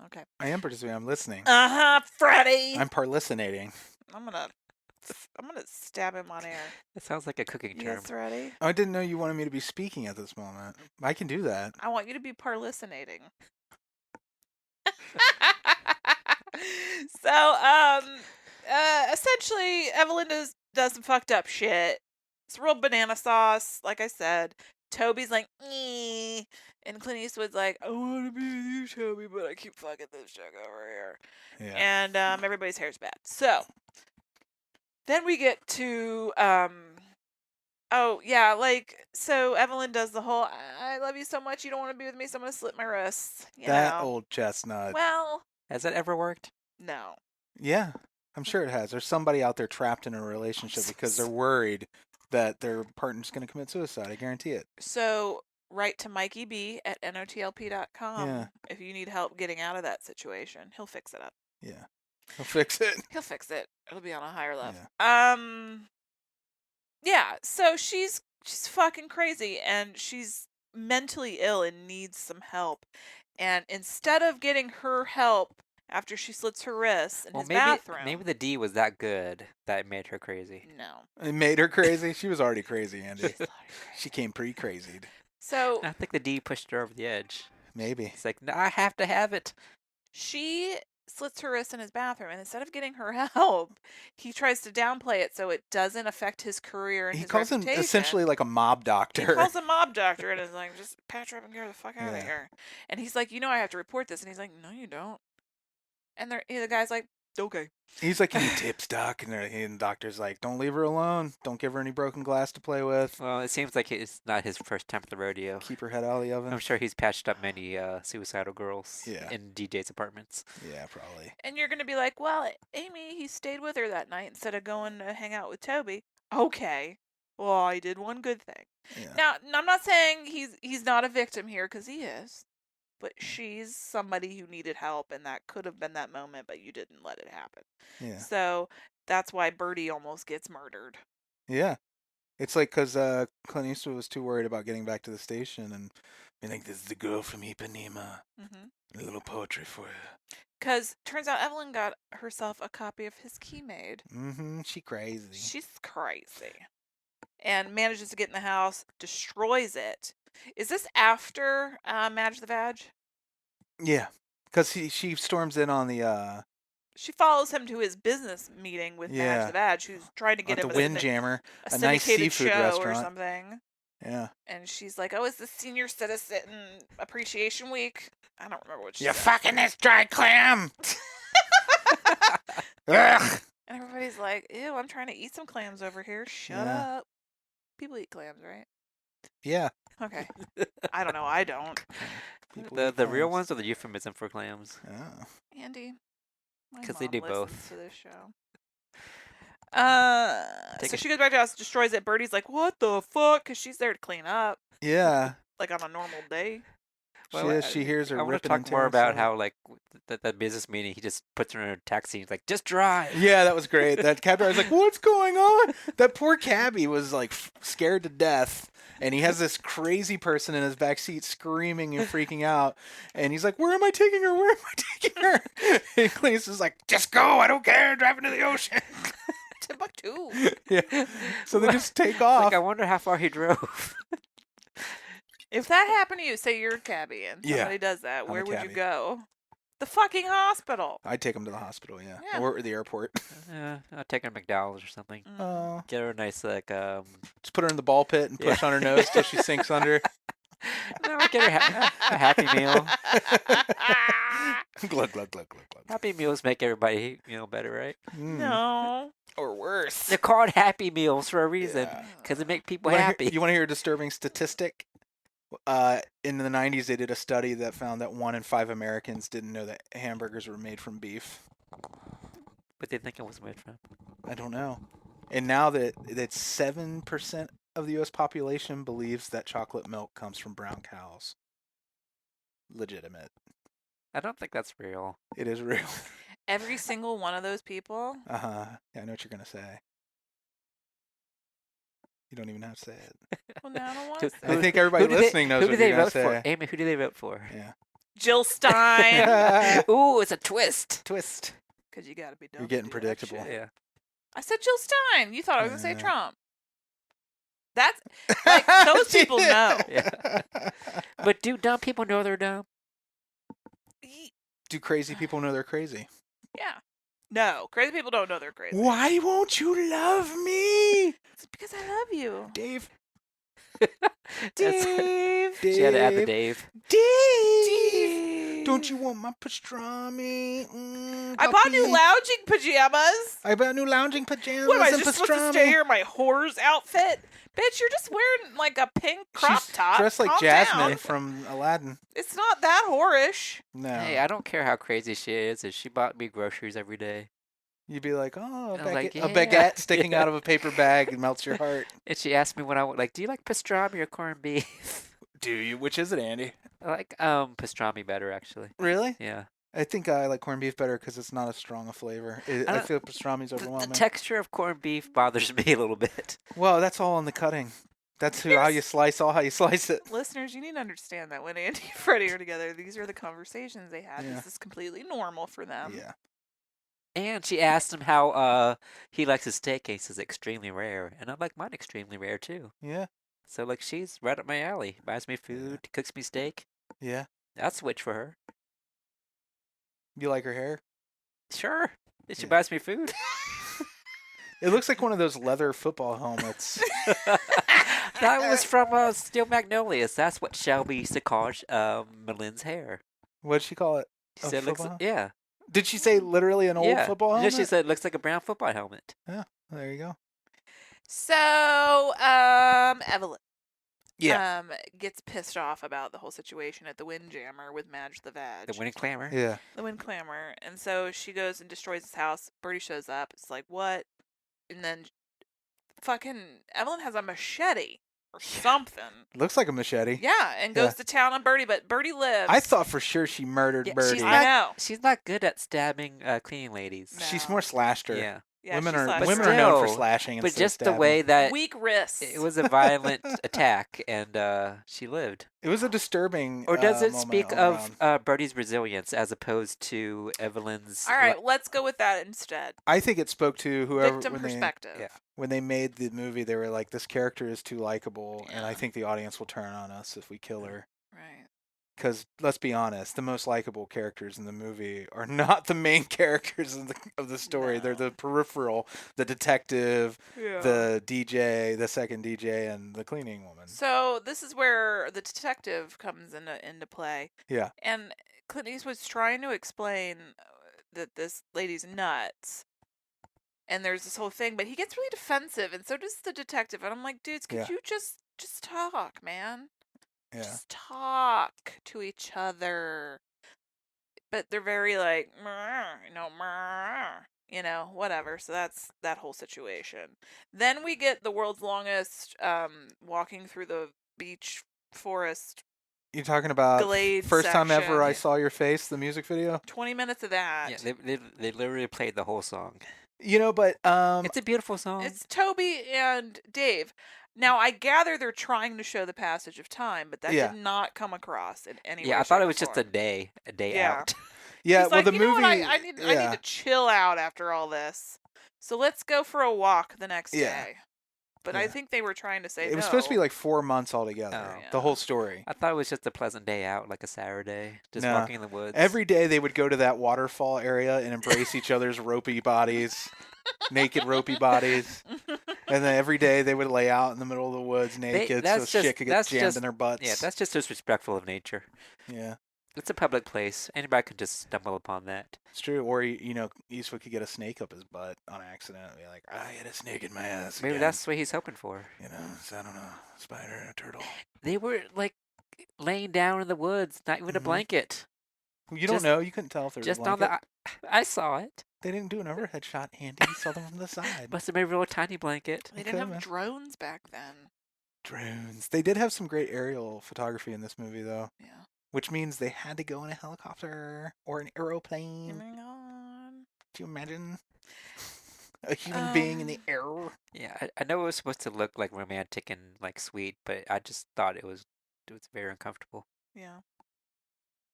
Okay. I am participating. I'm listening. Freddy. I'm parlicinating. I'm gonna stab him on air. It sounds like a cooking term. Yes, ready? I didn't know you wanted me to be speaking at this moment. I can do that. I want you to be parlicinating. So, essentially, Evelyn does some fucked up shit. It's real banana sauce, like I said. Toby's like, "Eh," and Clint Eastwood's like, I want to be with you, Toby, but I keep fucking this chick over here. Yeah. And everybody's hair's bad. So then we get to oh yeah, so Evelyn does the whole I love you so much you don't want to be with me, so I'm gonna slit my wrists. You That know. old chestnut. Well, Has that ever worked? no. Yeah, I'm sure it has. There's somebody out there trapped in a relationship because they're worried that their partner's going to commit suicide. I guarantee it. So write to Mikey B at notlp.com Yeah. if you need help getting out of that situation. He'll fix it up. Yeah. He'll fix it. He'll fix it. It'll be on a higher level. Yeah. Yeah, so she's fucking crazy and she's mentally ill and needs some help. And instead of getting her help after she slits her wrists in his bathroom. Maybe the D was that good that it made her crazy. No. It made her crazy. She was already crazy, Andy. She's already She came pre-crazied. So I think the D pushed her over the edge. Maybe. It's like, no, I have to have it. she slits her wrist in his bathroom, and instead of getting her help, he tries to downplay it so it doesn't affect his career and He his calls him reputation. essentially like a mob He doctor. calls him mob doctor and is like, just patch her up and get her the fuck out Yeah. of here. And he's like, I have to report this. And he's like, no, you don't. And the guy's like, okay. He's like, any tips, doc? And the doctor's like, don't leave her alone. Don't give her any broken glass to play with. Well, it seems like it's not his first time at the rodeo. Keep her head out of the oven. I'm sure he's patched up many suicidal girls in DJ's apartments. Yeah, probably. And you're going to be like, well, Amy, he stayed with her that night instead of going to hang out with Toby. Okay. Well, I did one good thing. Yeah. Now, I'm not saying he's not a victim here, because he is. But she's somebody who needed help, and that could have been that moment, but you didn't let it happen. Yeah. So that's why Birdie almost gets murdered. Yeah. It's like because Clint Eastwood was too worried about getting back to the station and being like, this is the girl from Ipanema. Mm-hmm. A little poetry for you. Because turns out Evelyn got herself a copy of his key made. Mm-hmm. She crazy. She's crazy. And manages to get in the house, destroys it. Is this after Madge the Vag? Yeah. Because she storms in on the... She follows him to his business meeting with Madge the Vag, who's trying to get at him the Windjammer, a nice syndicated seafood show restaurant or something. Yeah. And she's like, oh, it's the Senior Citizen Appreciation Week. I don't remember what she You said. fucking this dry clam! Ugh! And everybody's like, ew, I'm trying to eat some clams over here. Shut Yeah. up. People eat clams, right? Yeah. Okay. I don't know. I don't. People The eat real clams. ones or the euphemism for clams? Oh. Andy. my 'Cause they mom do listens both. To this show. Take So a- she goes back to the house, destroys it. Birdie's like, what the fuck? Because she's there to clean up, Yeah. like on a normal day. She hears her I want to ripping talk and more tearing about stuff. how, like, that business meeting, he just puts her in a taxi. He's like, just drive. Yeah, that was great. That cab driver's like, what's going on? That poor cabbie was like scared to death. And he has this crazy person in his back seat screaming and freaking out. And he's like, where am I taking her? Where am I taking her? And Cletus is like, just go. I don't care. Drive into the ocean. Timbuktu. Yeah. So they just take Like, off. I wonder how far he drove. If that happened to you, say you're a cabbie and Yeah, somebody does that, I'm a where would you cabbie. go? The fucking hospital. I'd take him to the hospital, yeah. Yeah. Or the airport. Yeah, I'll take her to McDonald's or something. Oh. Get her a nice, like, Just put her in the ball pit and push on her nose till she sinks under. no, get her a Happy Meal. Glug, glug, glug, glug, glug. Happy Meals make everybody, better, right? Mm. No. Or worse. They're called Happy Meals for a reason, Yeah. because they make people You wanna happy. you want to hear a disturbing statistic? In the 90s, they did a study that found that 1 in 5 Americans didn't know that hamburgers were made from beef. But they think it was made from. I don't know. And now that 7% of the U.S. population believes that chocolate milk comes from brown cows. Legitimate. I don't think that's real. It is real. Every single one of those people. Uh-huh. Yeah, I know what you're going to say. You don't even have to say it. Well, now I don't want Who- to say I it. think everybody Who do they- listening knows who do what they you're going vote to for? say. Amy, who do they vote for? Yeah. Jill Stein. Ooh, it's a twist. Twist. Because you got to be dumb. You're to getting do that predictable. shit. Yeah. I said Jill Stein. You thought I was going to say Yeah. Trump. That's like those people know. Yeah. But do dumb people know they're dumb? Do crazy people know they're crazy? Yeah. No, crazy people don't know they're crazy. Why won't you love me? It's because I love you. Dave. Dave. She had to add the Dave. Dave. Don't you want my pastrami? I bought new puppy? lounging pajamas. I bought new lounging pajamas What am I and just supposed to pastrami. stay here in my whore's outfit? Bitch, you're just wearing like a pink crop She's top. dressed like Calm Jasmine down. from Aladdin. It's not that whorish. No. Hey, I don't care how crazy she is. If she bought me groceries every day, You'd be like, oh, I'm like, a yeah. baguette sticking Yeah. out of a paper bag and melts your heart. and she asked me when I would like, do you like pastrami or corned beef? Do you? Which is it, Andy? I like pastrami better actually. Really? Yeah. I think I like corned beef better because it's not as strong a flavor. I feel pastrami's The overwhelming. texture of corned beef bothers me a little bit. Well, that's all in the cutting. That's how you slice it. Listeners, you need to understand that when Andy and Freddy are together, these are the conversations they have. Yeah. This is completely normal for them. Yeah. And she asked him how he likes his steak. He says extremely rare, and I like mine extremely rare too. Yeah. So like she's right up my alley. Buys me food, cooks me steak. Yeah. I'll switch for her. You like her hair? Sure. If she Yeah. buys me food. It looks like one of those leather football helmets. That was from Steel Magnolias. That's what Shelby used to call Malin's hair. What'd she call it? She A said, football? yeah. Did she say literally an old football helmet? Yeah, she said it looks like a brown football helmet. Yeah, there you go. So, Evelyn. Yeah. Gets pissed off about the whole situation at the Windjammer with Madge the Vag. The winning clamor. Yeah. The Windclamor. And so she goes and destroys his house. Birdie shows up. It's like, what? And then fucking Evelyn has a machete or something. Looks like a machete. Yeah, and goes to town on Birdie, but Birdie lives. I thought for sure she murdered Yeah, Birdie. I know. She's not good at stabbing cleaning ladies. No. She's more slashed her. Yeah. Yeah, women she are slashed women her. are known for Still, slashing. But instead of just the stabbing. way that Weak wrists. it was a violent attack, and she lived. It was a disturbing. Or does it moment speak all of around. Birdie's resilience as opposed to Evelyn's? All right, let's go with that instead. I think it spoke to whoever Victim perspective. yeah. when they made the movie. They were like, "This character is too likable, and I Yeah. think the audience will turn on us if we kill her." Right. Because let's be honest, the most likable characters in the movie are not the main characters of the story. No. They're the peripheral, the detective, Yeah. the DJ, the second DJ, and the cleaning woman. So this is where the detective comes into play. Yeah. And Clint Eastwood's trying to explain that this lady's nuts. And there's this whole thing, but he gets really defensive, and so does the detective. And I'm like, dudes, could Yeah. you just talk, man? Yeah. Just talk to each other. But they're very like, whatever. So that's that whole situation. Then we get the world's longest walking through the beach forest. You're talking about Glade first time ever I section. saw your face, the music video. 20 minutes of that. Yeah, they literally played the whole song. You know, but It's a beautiful song. It's Toby and Dave. Now, I gather they're trying to show the passage of time, but that Yeah. did not come across in any way. Yeah, I thought shape, it or was just form. a day Yeah. out. yeah, He's well like, the you movie. know what? I need to chill out after all this. So let's go for a walk the next Yeah. day. But I Yeah. think they were trying to say It was supposed to be no. like 4 months altogether. Oh. The Yeah. whole story. I thought it was just a pleasant day out, like a Saturday, just No. walking in the woods. Every day they would go to that waterfall area and embrace each other's ropey bodies, naked ropey bodies, and then every day they would lay out in the middle of the woods naked so shit could get jammed in their butts. Yeah, that's just disrespectful of nature. Yeah, It's a public place. Anybody could just stumble upon that. it's true. Or Eastwood could get a snake up his butt on accident and be like, I had a snake in my ass. Maybe again." that's what he's hoping for. I don't know, spider and a turtle. They were like laying down in the woods, not even a Mhm. blanket. You don't Just- know. You couldn't tell if there was Just a on blanket. I saw it. They didn't do an overhead shot, Andy. You saw them from the side. Must have been a real tiny blanket. They Okay, didn't have man. drones back then. Drones. They did have some great aerial photography in this movie, though, Yeah. which means they had to go in a helicopter or an aeroplane. Oh my god. Do you imagine a human being in the air? Yeah, I know it was supposed to look like romantic and like sweet, but I just thought it was very uncomfortable. Yeah.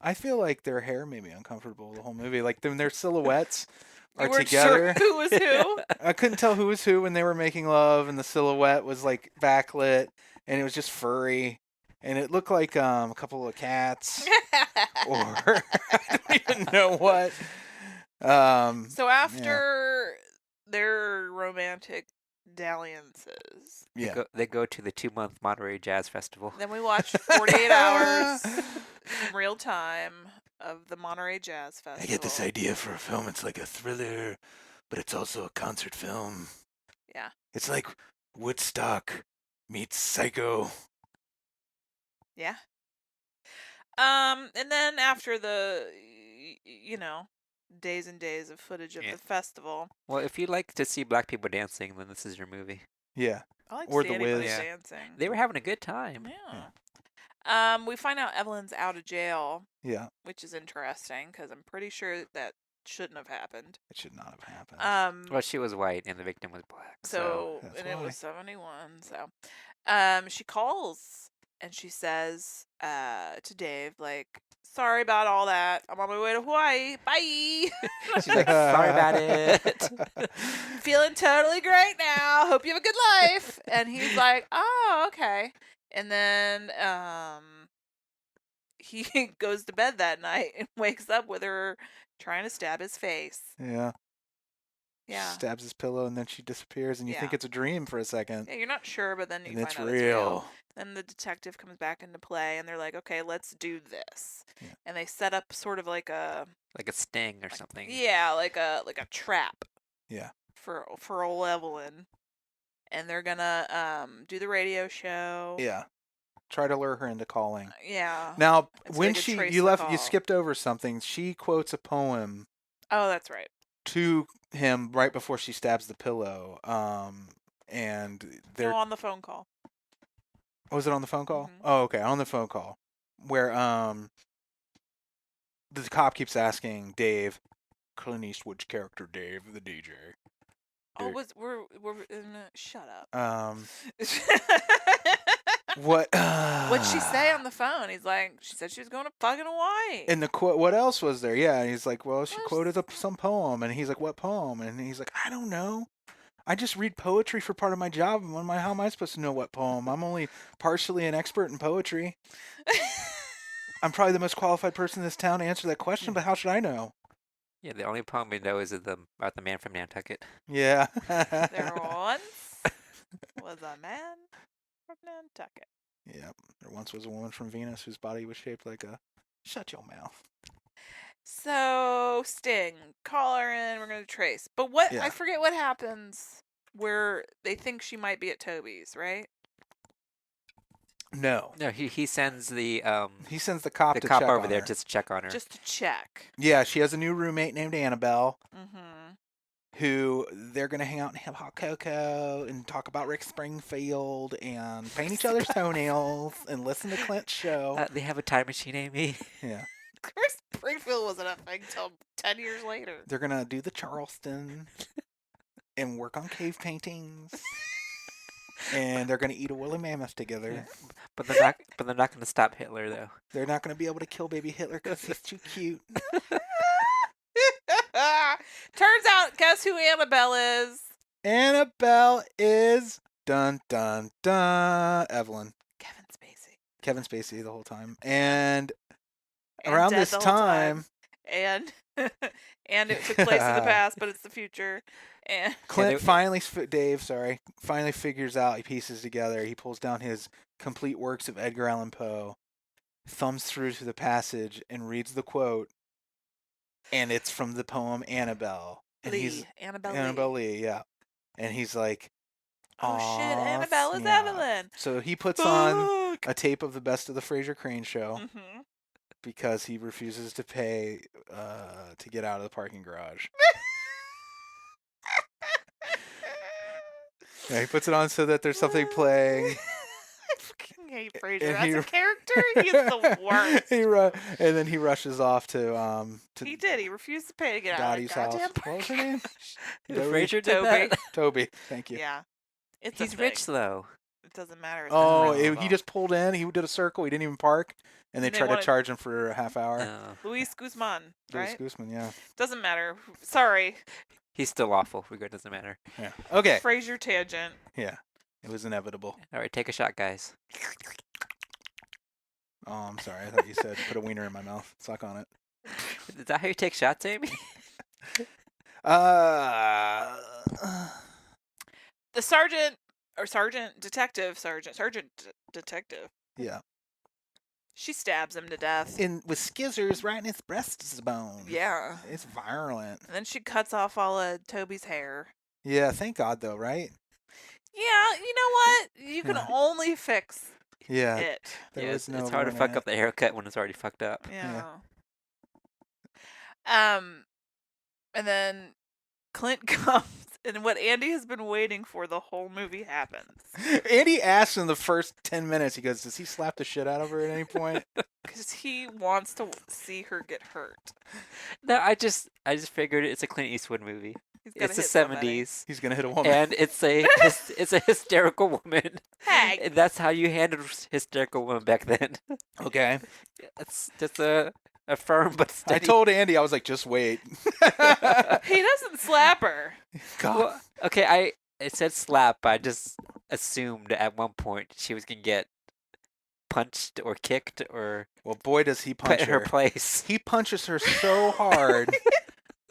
I feel like their hair made me uncomfortable the whole movie. Like their silhouettes You are weren't together. sure who was who? I couldn't tell who was who when they were making love, and the silhouette was like backlit, and it was just furry, and it looked like a couple of cats, or I don't even know what. So after their romantic dalliances, Yeah. They go to the 2-month Monterey Jazz Festival. then we watched 48 hours in real time of the Monterey Jazz Festival. I get this idea for a film. It's like a thriller, but it's also a concert film. Yeah. It's like Woodstock meets Psycho. Yeah. And then after the, days and days of footage of Yeah. the festival, Well, if you like to see black people dancing, then this is your movie. Yeah. I like Or to The see anybody Wiz. dancing. They were having a good time. Yeah. We find out Evelyn's out of jail, Yeah, which is interesting because I'm pretty sure that shouldn't have happened. it should not have happened. Well, she was white and the victim was black. So that's and it why. was 71. So, she calls and she says, to Dave, like, sorry about all that. I'm on my way to Hawaii. Bye. She's like, sorry about it. Feeling totally great now. Hope you have a good life. And he's like, oh, okay. And then he goes to bed that night and wakes up with her trying to stab his face. Yeah. Yeah. She stabs his pillow and then she disappears, and you think Yeah. it's a dream for a second. Yeah, you're not sure, but then you And find it's out real. it's real. Then the detective comes back into play, and they're like, "Okay, let's do this." Yeah. And they set up sort of like a Like a sting or something. like a trap. Yeah. For old Evelyn, and they're gonna do the radio show. Yeah. Try to lure her into calling. Yeah. Now, And so when they could she trace you the left, you call. skipped over something. She quotes a poem Oh, that's right. to him right before she stabs the pillow. And they're No, on the phone call. was it on the phone call? Mhm. Oh, okay, on the phone call, where the cop keeps asking Dave, Clint Eastwood's character Dave, the DJ. Oh, Dude. we're in shut up. What? What'd she say on the phone? He's like, she said she was going to fucking Hawaii. And the quote, what else was there? Yeah, and he's like, well, she Well, quoted some poem, and he's like, what poem? And he's like, I don't know. I just read poetry for part of my job. And how am I supposed to know what poem? I'm only partially an expert in poetry. I'm probably the most qualified person in this town to answer that question, but how should I know? Yeah, the only poem we know is about the man from Nantucket. Yeah. There once was a man from Nantucket. Yeah. There once was a woman from Venus whose body was shaped like a. Shut your mouth. So, Sting, call her in, we're going to trace. But what, Yeah. I forget what happens where they think she might be at Toby's, right? No. No, he sends the He sends the cop to cop check over on there her. just to check on her. Just to check. Yeah, she has a new roommate named Annabelle, Mm-hmm. who they're going to hang out and have hot cocoa and talk about Rick Springfield and paint each other's toenails and listen to Clint's show. They have a time machine, Amy. Yeah. Chris Springfield wasn't a thing till 10 years later. They're going to do the Charleston and work on cave paintings. And they're going to eat a woolly mammoth together. But they're not going to stop Hitler though. They're not going to be able to kill baby Hitler because he's too cute. Turns out, guess who Annabelle is? Annabelle is dun dun dun Evelyn. Kevin Spacey. Kevin Spacey the whole time. And And around dead this the whole time, And and it took place in the past, but it's the future. And Clint finally figures out, he pieces together, he pulls down his complete works of Edgar Allan Poe, thumbs through to the passage, and reads the quote, and it's from the poem Annabelle. And Annabelle Lee, yeah. And he's like, oh shit, "Aw, Annabelle is yeah." Evelyn. So he puts on Fuck. a tape of the best of the Fraser Crane show Mm-hmm. because he refuses to pay to get out of the parking garage. Yeah, he puts it on so that there's something playing. I fucking hate Fraser And as he- a character. He is the worst. And then he rushes off to He did. He refused to pay to get out of Dottie's the house. goddamn What was her parking name? The Toby? Fraser did Toby. that? Toby. Thank you. Yeah. It's a He's thing. rich though. It doesn't matter. It's Oh, not he just pulled in. He did a circle. He didn't even park, and they They tried wanted- to charge him for a half hour. Luis Guzman, Louis right? Guzman, yeah. Doesn't matter. Sorry. He's still awful. It doesn't matter. Yeah. Okay. Fraser tangent. Yeah. It was inevitable. All right, take a shot, guys. Oh, I'm sorry. I thought you said put a wiener in my mouth. Suck on it. Is that how you take shots, Amy? The sergeant detective. Yeah. She stabs him to death. With skizzers right in his breastbone. Yeah. It's violent. And then she cuts off all of Toby's hair. Yeah, thank God though, right? Yeah, you know what? You can Yeah. only fix Yeah. it. There Yeah, was no it's hard to ruining fuck it. up the haircut when it's already fucked up. Yeah. And then Clint comes And what Andy has been waiting for the whole movie happens. Andy asks in the first 10 minutes, he goes, does he slap the shit out of her at any point? Because he wants to see her get hurt. No, I just figured it's a Clint Eastwood movie. He's gotta It's the hit somebody. 70s, He's going to hit a woman. and it's a hysterical woman. Hey! And that's how you handled hysterical women back then. Okay. It's just a firm but steady. I told Andy, I was like, just wait. He doesn't slap her. God. Well, okay, it said slap, but I just assumed at one point she was gonna get punched or kicked or Well, boy, does he put punch in her her. place. He punches her so hard.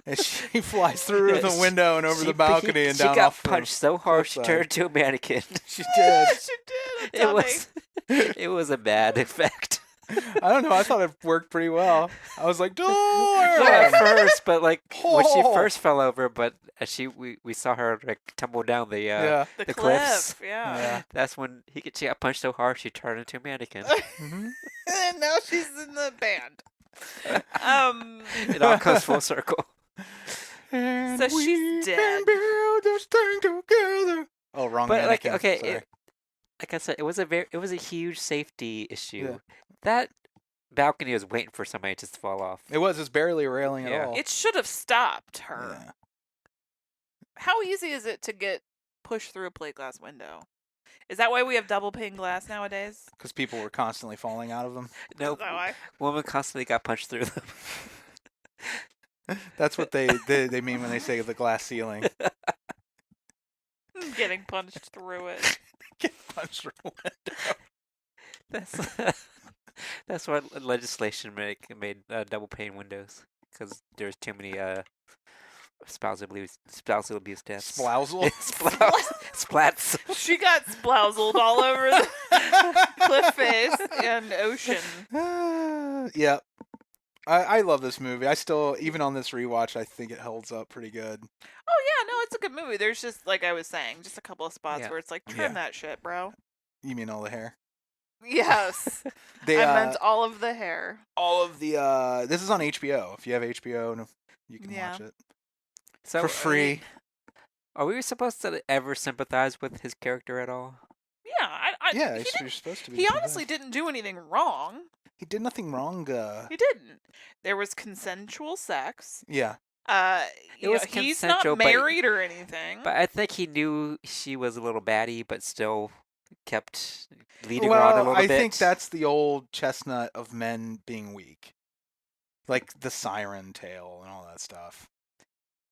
And she flies through the window and over the balcony and down She got off the punched so hard she cliffside. turned into a mannequin. She did. She did. It was a bad effect. I don't know. I thought it worked pretty well. I was like, door! Not at first, but like when she Oh. first fell over, but as we saw her like tumble down the Yeah. The cliffs. cliff, yeah. Yeah. That's when she got punched so hard she turned into a mannequin. Mhm. And now she's in the band. It all comes full circle. And So she's we dead. can build this thing together. Oh, wrong But like, mannequin. okay, Sorry. like I said, it was a huge safety issue. Yeah. That balcony was waiting for somebody to just fall off. It was. It's barely a railing Yeah. at all. It should have stopped her. Yeah. How easy is it to get pushed through a plate glass window? Is that why we have double pane glass nowadays? Because people were constantly falling out of them. No, Is that why? woman constantly got punched through them. That's what they mean when they say the glass ceiling. Getting punched through it. Get punched through a window. That's why legislation made double pane windows because there's too many spousal abuse deaths. Splousel? Splats. She got splouzled all over the cliff face and ocean. Yeah. I love this movie. I still, even on this rewatch, I think it holds up pretty good. Oh yeah, no, it's a good movie. There's just like I was saying, just a couple of spots Yeah. where it's like trim Yeah. that shit, bro. You mean all the hair? Yes, They, I meant all of the hair. all of the, this is on HBO. If you have HBO, you can Yeah. watch it. So, For free. Are we supposed to ever sympathize with his character at all? Yeah, Yeah, he, you're supposed to be. he sympathetic. honestly didn't do anything wrong. He did nothing wrong. He didn't. There was consensual sex. Yeah. You was know, he's not consensual, but- married or anything. But I think he knew she was a little baddie, but still kept leading Well, her on a little I bit. think that's the old chestnut of men being weak. Like the siren tale and all that stuff.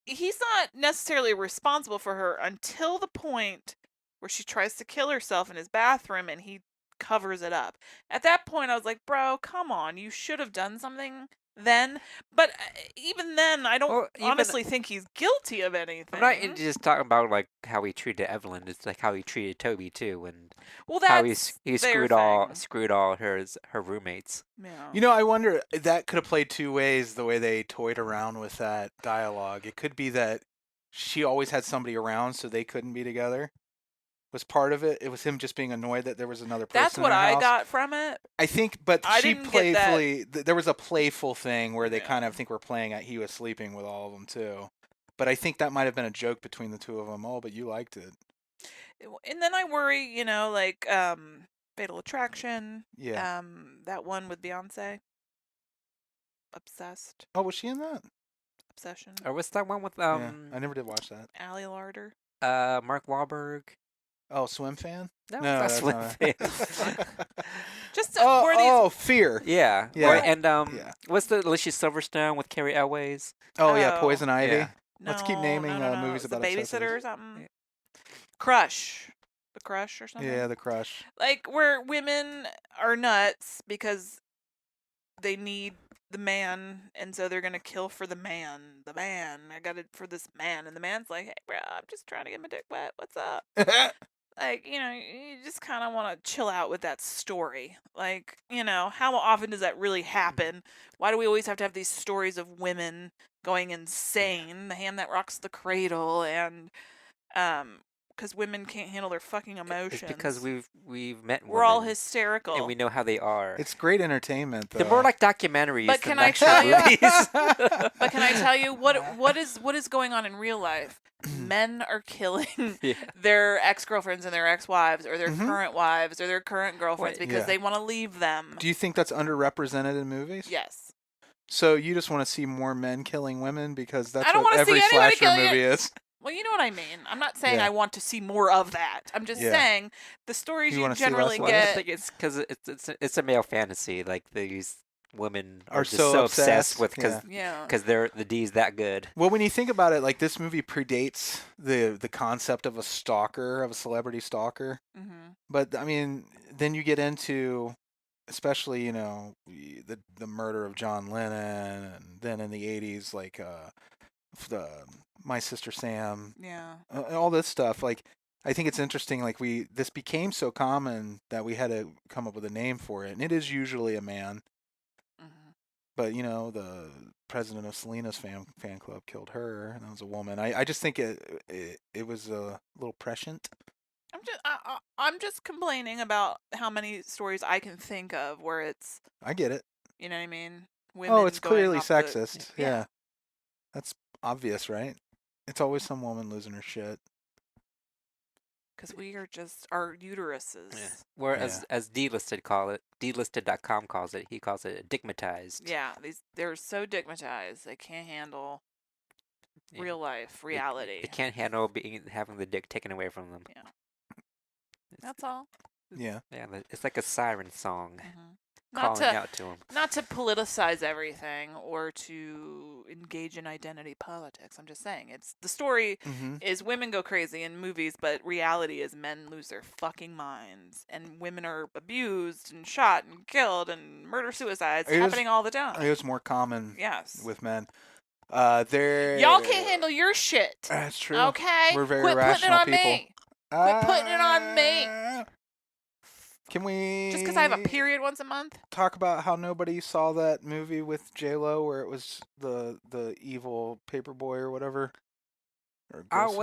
He's not necessarily responsible for her until the point where she tries to kill herself in his bathroom and he covers it up. At that point, I was like, bro, come on. You should have done something then. But even then, I don't Well, even- honestly think he's guilty of anything. I'm not just talking about like how he treated Evelyn. It's like how he treated Toby too, and well, how that's he their screwed all her roommates. thing. Yeah. You know, I wonder, that could have played two ways, the way they toyed around with that dialogue. It could be that she always had somebody around so they couldn't be together. Was part of it. It was him just being annoyed that there was another person That's in what her I house. got from it. I think, but I she didn't get that. playfully, there was a playful thing where they Yeah. kind of think we're playing at he was sleeping with all of them too. But I think that might have been a joke between the two of them. Oh, but you liked it. And then I worry, you know, like Fatal Attraction. Yeah. That one with Beyonce. Obsessed. Oh, was she in that? Obsession. Or what's that one with Yeah, I never did watch that. Allie Larder. Mark Wahlberg? Oh, swim fan? No, that's that's not what. Just Oh, where these oh, Fear. Yeah, Yeah. Right, and Yeah. what's the Alicia Silverstone with Carrie Elways? Oh, yeah, Oh. Poison Ivy. Yeah. Let's keep naming, movies It's the about obsessives. babysitter or something. Yeah. Crush. The Crush or something. Yeah, The Crush. Like where women are nuts because they need the man, and so they're gonna kill for the man. The man, I got it for this man, and the man's like, "Hey, bro, I'm just trying to get my dick wet. What's up?" Like, you know, you just kind of want to chill out with that story. Like, you know, how often does that really happen? Why do we always have to have these stories of women going insane? The hand that rocks the cradle, and because women can't handle their fucking emotions. It's because we've met We're all women, hysterical. and we know how they are. It's great entertainment, though. They're more like documentaries But than can I actual tell you- movies. But can I tell you what is going on in real life? Men are killing Yeah. their ex-girlfriends and their ex-wives, or their Mhm. current wives, or their current girlfriends Wait, because yeah. they want to leave them. Do you think that's underrepresented in movies? Yes. So you just want to see more men killing women because that's I don't what wanna see every anybody slasher killing movie is. Well, you know what I mean. I'm not saying Yeah. I want to see more of that. I'm just Yeah. saying the stories You you wanna see less generally of Well, I get. think it's because it's a male fantasy. Like these women Are are just so so obsessed, obsessed with because Yeah. the D's that good. Well, when you think about it, like this movie predates the concept of a stalker, of a celebrity stalker. Mm-hmm. But I mean, then you get into, especially the murder of John Lennon, and then in the '80s, like the My Sister Sam, Yeah. all this stuff. Like, I think it's interesting. Like this became so common that we had to come up with a name for it, and it is usually a man. Mm-hmm. But the president of Selena's fan club killed her, and that was a woman. I just think it was a little prescient. I'm just complaining about how many stories I can think of where it's, I get it. you know what I mean? Oh, it's going clearly off the- sexist. Yeah. Yeah. That's obvious, right? It's always some woman losing her shit. Because we are just our uteruses. Yeah. Whereas as delisted.com calls it, he calls it digmatized. Yeah, they're so digmatized. They can't handle Yeah. real life, reality. They can't handle having the dick taken away from them. Yeah. It's- That's all. Yeah. Yeah, it's like a siren song Mhm. calling out to them. Not to politicize everything or to engage in identity politics. I'm just saying it's the story Mm-hmm. is women go crazy in movies, but reality is men lose their fucking minds and women are abused and shot and killed and murder suicides It was- happening all the time. It was more common Yes. with men. They're Y'all can't handle your shit. That's true. Okay? We're very Quit putting it rational on people. me. Quit putting it on me. Can we Just because I have a period once a month? talk about how nobody saw that movie with J-Lo where it was the evil paperboy or whatever? Or Oh, Ghost-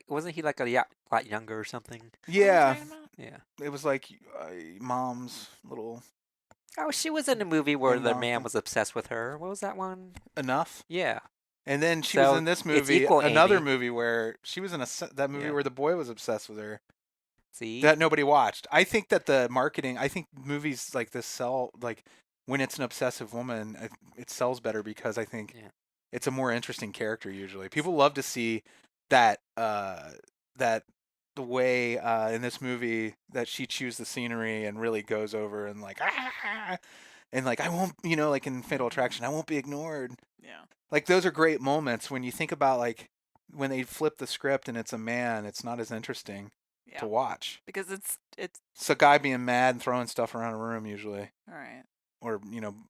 wasn't he like a lot younger or something? What are you Yeah, talking about? Yeah. it was like mom's little Oh, she was in a movie where the Mom. man was obsessed with her. What was that one? enough. Yeah. And then she So, was in this it's movie, equal, another Amy. movie where she was in that movie Yeah. where the boy was obsessed with her. See? That nobody watched. I think that the marketing, I think movies like this sell, like when it's an obsessive woman, it sells better because I think Yeah. it's a more interesting character usually. People love to see that that the way in this movie that she chews the scenery and really goes over and like and like I won't, like in Fatal Attraction, I won't be ignored. Yeah. Like those are great moments when you think about like when they flip the script and it's a man, it's not as interesting Yeah. to watch. Because it's It's a guy being mad and throwing stuff around a room usually, all right. or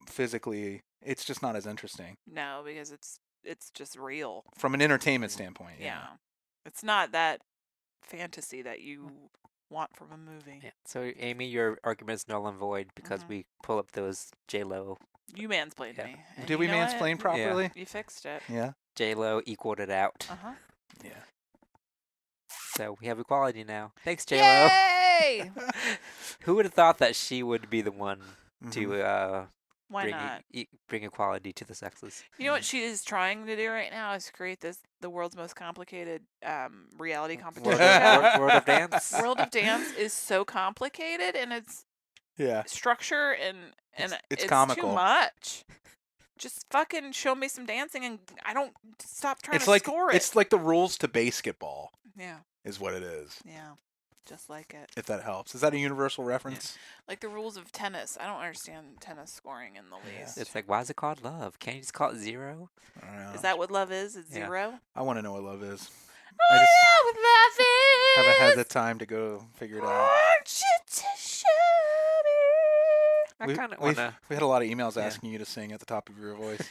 physically, it's just not as interesting No, because it's just real. from an entertainment standpoint. Yeah. It's not that fantasy that you want from a movie. Yeah. So, Amy, your argument is null and void because Mhm. we pull up those J-Lo. You mansplained Yeah. me. and Did we you know what? mansplain properly? You fixed it. Yeah. J-Lo equaled it out. Uh-huh. Yeah. So, we have equality now. Thanks, J-Lo. Yay! Who would have thought that she would be the one Mhm. to Why bring not? bring equality to the sexes? You know what she is trying to do right now is create the world's most complicated reality competition. World of Dance? World of Dance is so complicated and its Yeah. structure and It's too comical. much. Just fucking show me some dancing and I don't stop trying It's to like score it. it's like the rules to basketball Yeah, is what it is. yeah. Just like it. If that helps. Is that a universal reference? Like the rules of tennis. I don't understand tennis scoring in the Yeah. least. It's like, why is it called love? Can't you just call it zero? I don't know. Is that what love is? It's Yeah. zero? I want to know what love is. Oh, I just yeah, what love is. haven't had the time to go figure it out. Want you to show me. I We- kind of we want to. we had a lot of emails Yeah. asking you to sing at the top of your voice.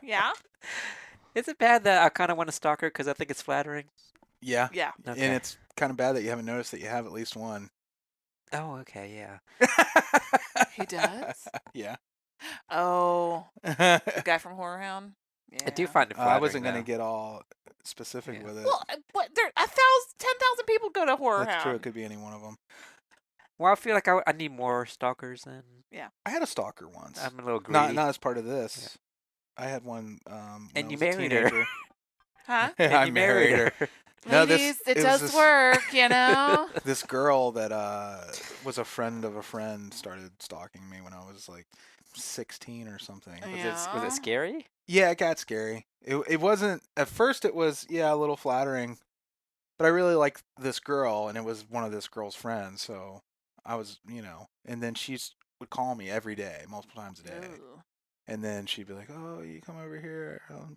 Yeah? Is it bad that I kind of want to stalk her because I think it's flattering? Yeah. Yeah. Okay. And it's kind of bad that you haven't noticed that you have at least one. Oh, okay, yeah. He does? Yeah. Oh, the guy from Horror Hound? Yeah. I do find it I flattering. wasn't gonna though. get all specific Yeah. with it. Well, what? There 10,000 people go to Horror That's true. Hound. It could be any one of them. Well, I feel like I need more stalkers, and I had a stalker once. I'm a little greedy. Not as part of this. I had one. When And I you was a married her. teenager. Huh? And I you married her. No, Ladies, it was does this- work, you know? This girl that was a friend of a friend started stalking me when I was like 16 or something. Was it scary? Yeah, it got scary. It wasn't at first. It was a little flattering, but I really liked this girl, and it was one of this girl's friends. So I was, and then she would call me every day, multiple times a day, Ooh. and then she'd be like, "Oh, you come over here. I'll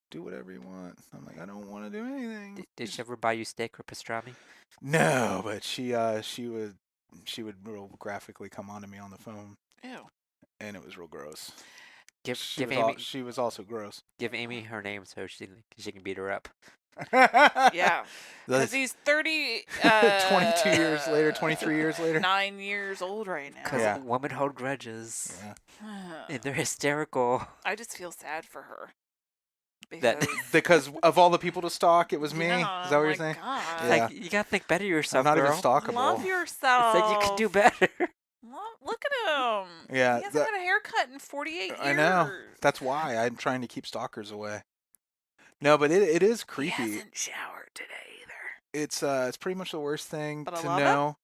do whatever you want." I'm like, "I don't want to do anything." Did she ever buy you steak or pastrami? No, but she would real graphically come on to me on the phone, Ew. and it was real gross. Give Amy. She was also gross. Give Amy her name so she can beat her up. Yeah. Because That's he's 30. 22 years later, 23 years later. 9 years old right now. Because Yeah. women hold grudges. Yeah. And they're hysterical. I just feel sad for her. That- Because Because of all the people to stalk, it was me. Yeah, Is that what you're my saying? God. Yeah. Like, you gotta think better of I'm yourself, not girl. even stalkable. Love yourself. It's like you can do better. Look at him. Yeah, He hasn't had a haircut in 48 years. I know. That's why I'm trying to keep stalkers away. No, but it is He creepy. hasn't showered today either. It's pretty much the worst thing But I to love it. know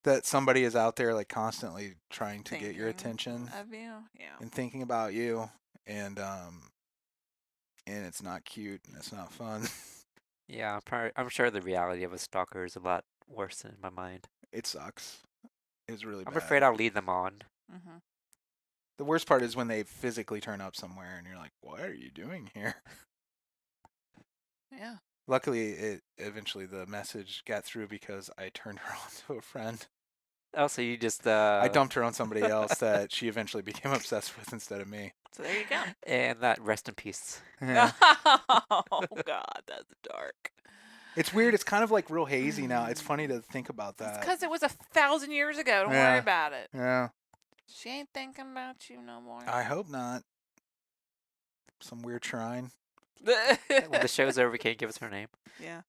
that somebody is out there like constantly trying to get your Thinking attention Of you, yeah. and thinking about you, and it's not cute and it's not fun. Yeah, I'm sure the reality of a stalker is a lot worse in my mind. It sucks. It's really I'm bad. afraid I'll lead them on. Mm-hmm. The worst part is when they physically turn up somewhere and you're like, "What are you doing here?" Yeah. Luckily, eventually the message got through because I turned her on to a friend. Oh, so you just I dumped her on somebody else that she eventually became obsessed with instead of me. So there you go. And that rest in peace. Yeah. Oh God, that's dark. It's weird. It's kind of like real hazy now. It's funny to think about It's that. because it was 1,000 years ago. Don't Yeah. worry about it. Yeah, She ain't thinking about you no more. I hope not. Some weird shrine. When the show's over, can you give us her name? Yeah.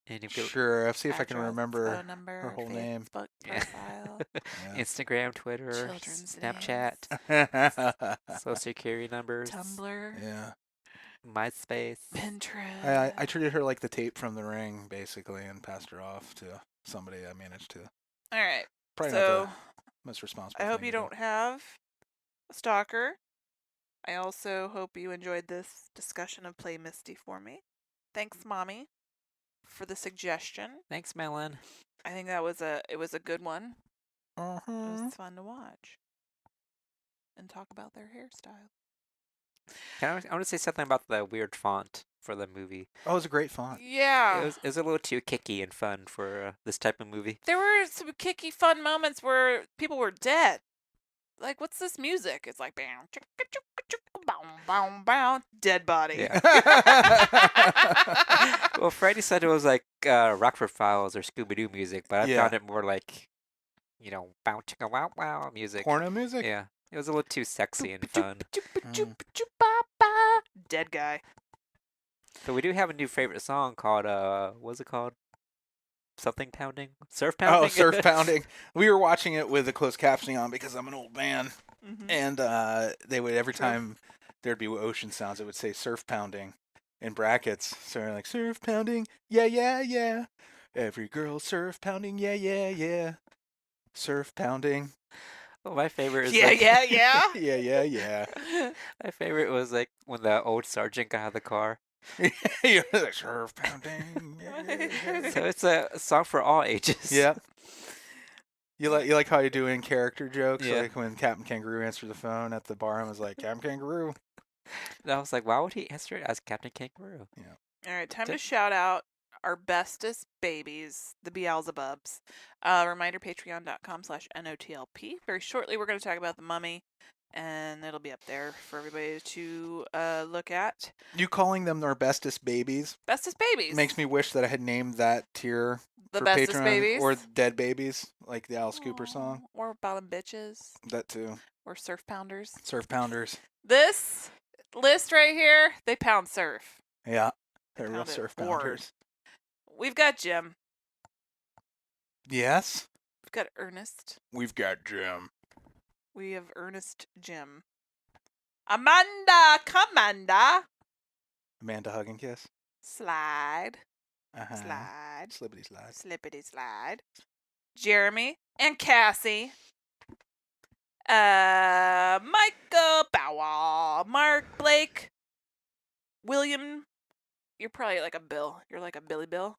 And you feel Sure. I'll see if I can Address, remember phone number, her whole name. Facebook Yeah. profile, Yeah. Instagram, Twitter, Children's Snapchat, Social Security numbers, Tumblr, Yeah. MySpace. Pinterest. I treated her like the tape from The Ring, basically, and passed her off to somebody I managed to. All right. Probably So not the most responsible. I hope thing you to do. don't have a stalker. I also hope you enjoyed this discussion of Play Misty for me. Thanks, Mommy, for the suggestion. Thanks, Melon. I think it was a good one. It Uh-huh. was fun to watch and talk about their hairstyle. I want to say something about the weird font for the movie. Oh, it was a great font. Yeah. It was a little too kicky and fun for this type of movie. There were some kicky, fun moments where people were dead. Like, what's this music? It's like, bam, chicka, chicka, chicka, bow, bow, bow, dead body. Yeah. Well, Freddy said it was like Rockford Files or Scooby Doo music, but I Yeah. found it more like, bow chicka wow wow music. Porno music? Yeah, it was a little too sexy and fun. Dead guy. So we do have a new favorite song called what's it called? Something pounding? Surf pounding? Oh, surf pounding. We were watching it with the closed captioning on because I'm an old man, Mm-hmm. and they would every time there'd be ocean sounds, it would say surf pounding in brackets. So we're like surf pounding, yeah, yeah, yeah. Every girl surf pounding, yeah, yeah, yeah. Surf pounding, Well, my favorite is Yeah, like, yeah, yeah. yeah, yeah, yeah. my favorite was like when the old sergeant got out of the car. You're like, surf pounding. Yeah, yeah, So it's a song for all ages. yeah. You like how you do in character jokes, Yeah. like when Captain Kangaroo answered the phone at the bar and was like, "Captain Kangaroo." And I was like, why would he answer it as Captain Kangaroo? All right, time to Did- shout out our bestest babies, the Beelzebubs. Reminder, patreon.com/NOTLP. Very shortly, we're going to talk about the Mummy, and it'll be up there for everybody to look at. You calling them our bestest babies Bestest babies. makes me wish that I had named that tier the for bestest Patreon, babies. or dead babies, like the Alice Cooper song. Or bottom bitches. That too. Or surf pounders. Surf pounders. This list right here, they pound surf. Yeah, they're real Pound it surf hard. pounders. We've got Jim. Yes, We've got Ernest. we've got Jim. We have Ernest Jim. Amanda, Commanda. Amanda Hug and Kiss. Slide. Uh-huh. Slide. Slippity slide. Slippity slide. Jeremy and Cassie. Michael Bow. Mark Blake. William. You're probably like a Bill. You're like a Billy Bill.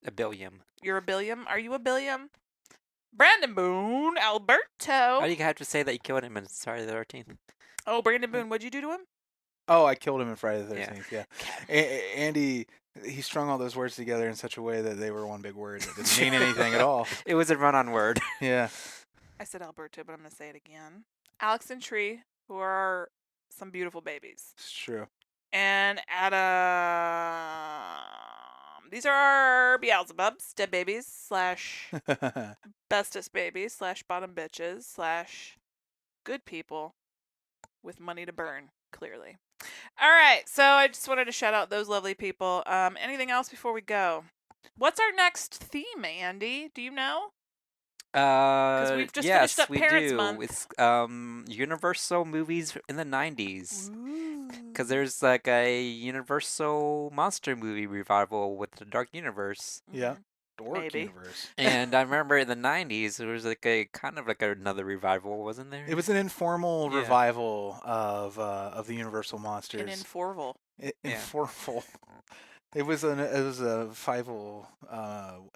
A billion. You're a Billiam. Are you a Billiam? Brandon Boone. Alberto. Why do you have to say that you killed him in Friday the 13th? Oh, Brandon Boone. What'd you do to him? Oh, I killed him in Friday the Yeah. 13th. Yeah. Andy, he strung all those words together in such a way that they were one big word that didn't mean anything at all. It was a run-on word. Yeah. I said Alberto, but I'm going to say it again. Alex and Tree, who are some beautiful babies. It's true. And Adam. These are our Beelzebubs, dead babies, / bestest babies, / bottom bitches, / good people with money to burn, clearly. All right, so I just wanted to shout out those lovely people. Anything else before we go? What's our next theme, Andy? Do you know? We've just yes, finished up we Parents do. Month. It's Universal movies in the 90s. Ooh. Because there's like a Universal monster movie revival with the Dark Universe. Yeah. Dork Maybe. universe. And I remember in the 90s, there was like a kind of like another revival, wasn't there? It was an informal Yeah. revival of the Universal And monsters. in Forval. Yeah. Informal. It was a fival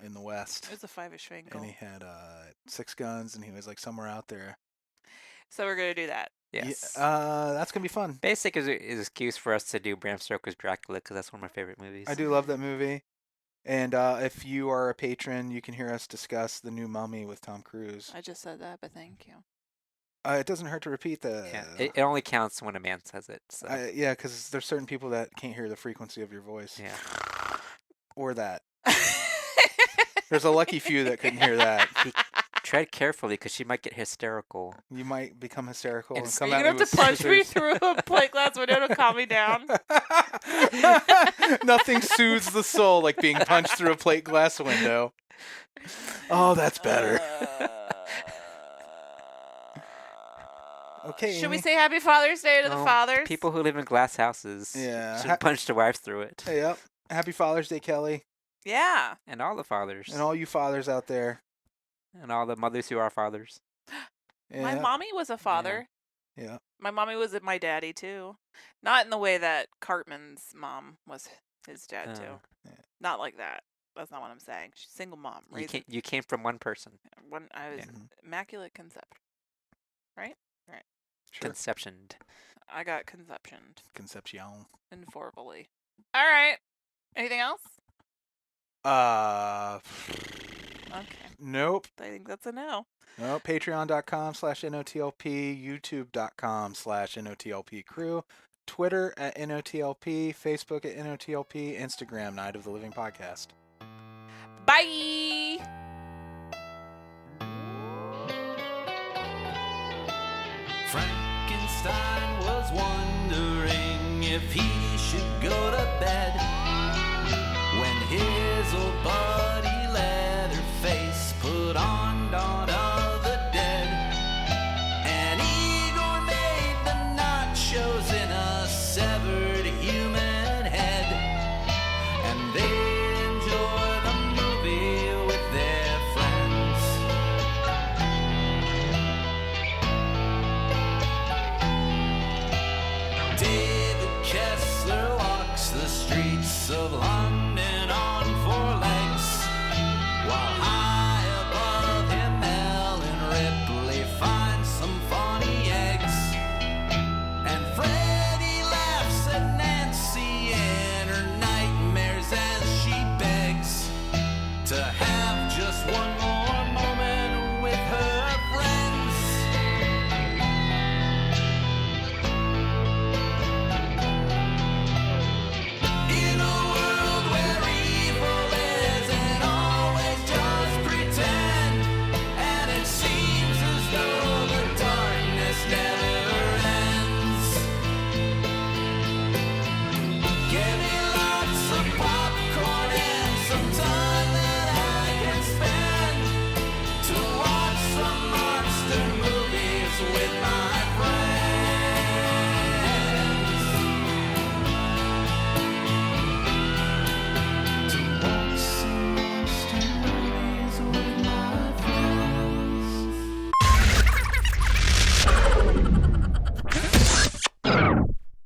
in the West, It was a five-ish and Finkel. he had 6 guns, and he was like somewhere out there. So we're going to do that. Yes. That's gonna be fun. Basic is an excuse for us to do Bram Stoker's Dracula because that's one of my favorite movies. I do love that movie. And if you are a patron, you can hear us discuss the new Mummy with Tom Cruise. I just said that, but thank you. It doesn't hurt to repeat the. Yeah, it only counts when a man says it. So. Yeah, because there's certain people that can't hear the frequency of your voice. Yeah. Or that. There's a lucky few that couldn't hear that. Tread carefully because she might get hysterical. You might become hysterical and It's- come You're at going me to with have to punch me scissors. through a plate glass window to calm me down. Nothing soothes the soul like being punched through a plate glass window. Oh, that's better. Okay, Should we Amy. say Happy Father's Day to the No, fathers? People who live in glass houses Yeah. should punch their wives through it. Hey, yep. Happy Father's Day, Kelly, Yeah. And all the fathers. and all you fathers out there. And all the mothers who are fathers. Yeah. My mommy was a father. Yeah. My mommy was my daddy, too. Not in the way that Cartman's mom was his dad, too. Yeah. Not like that. That's not what I'm saying. She's a single mom. You came from one person. When I was Yeah. immaculate conception. Sure. Conceptioned. I got conceptioned Concepcion. informally. All right. Anything else? Okay. Nope. I think that's a no. No. Patreon.com/NOTLP, YouTube.com/NOTLP crew, Twitter @NOTLP, Facebook @NOTLP, Instagram Night of the Living Podcast. Bye. Frankenstein was wondering if he should go to bed when his old bud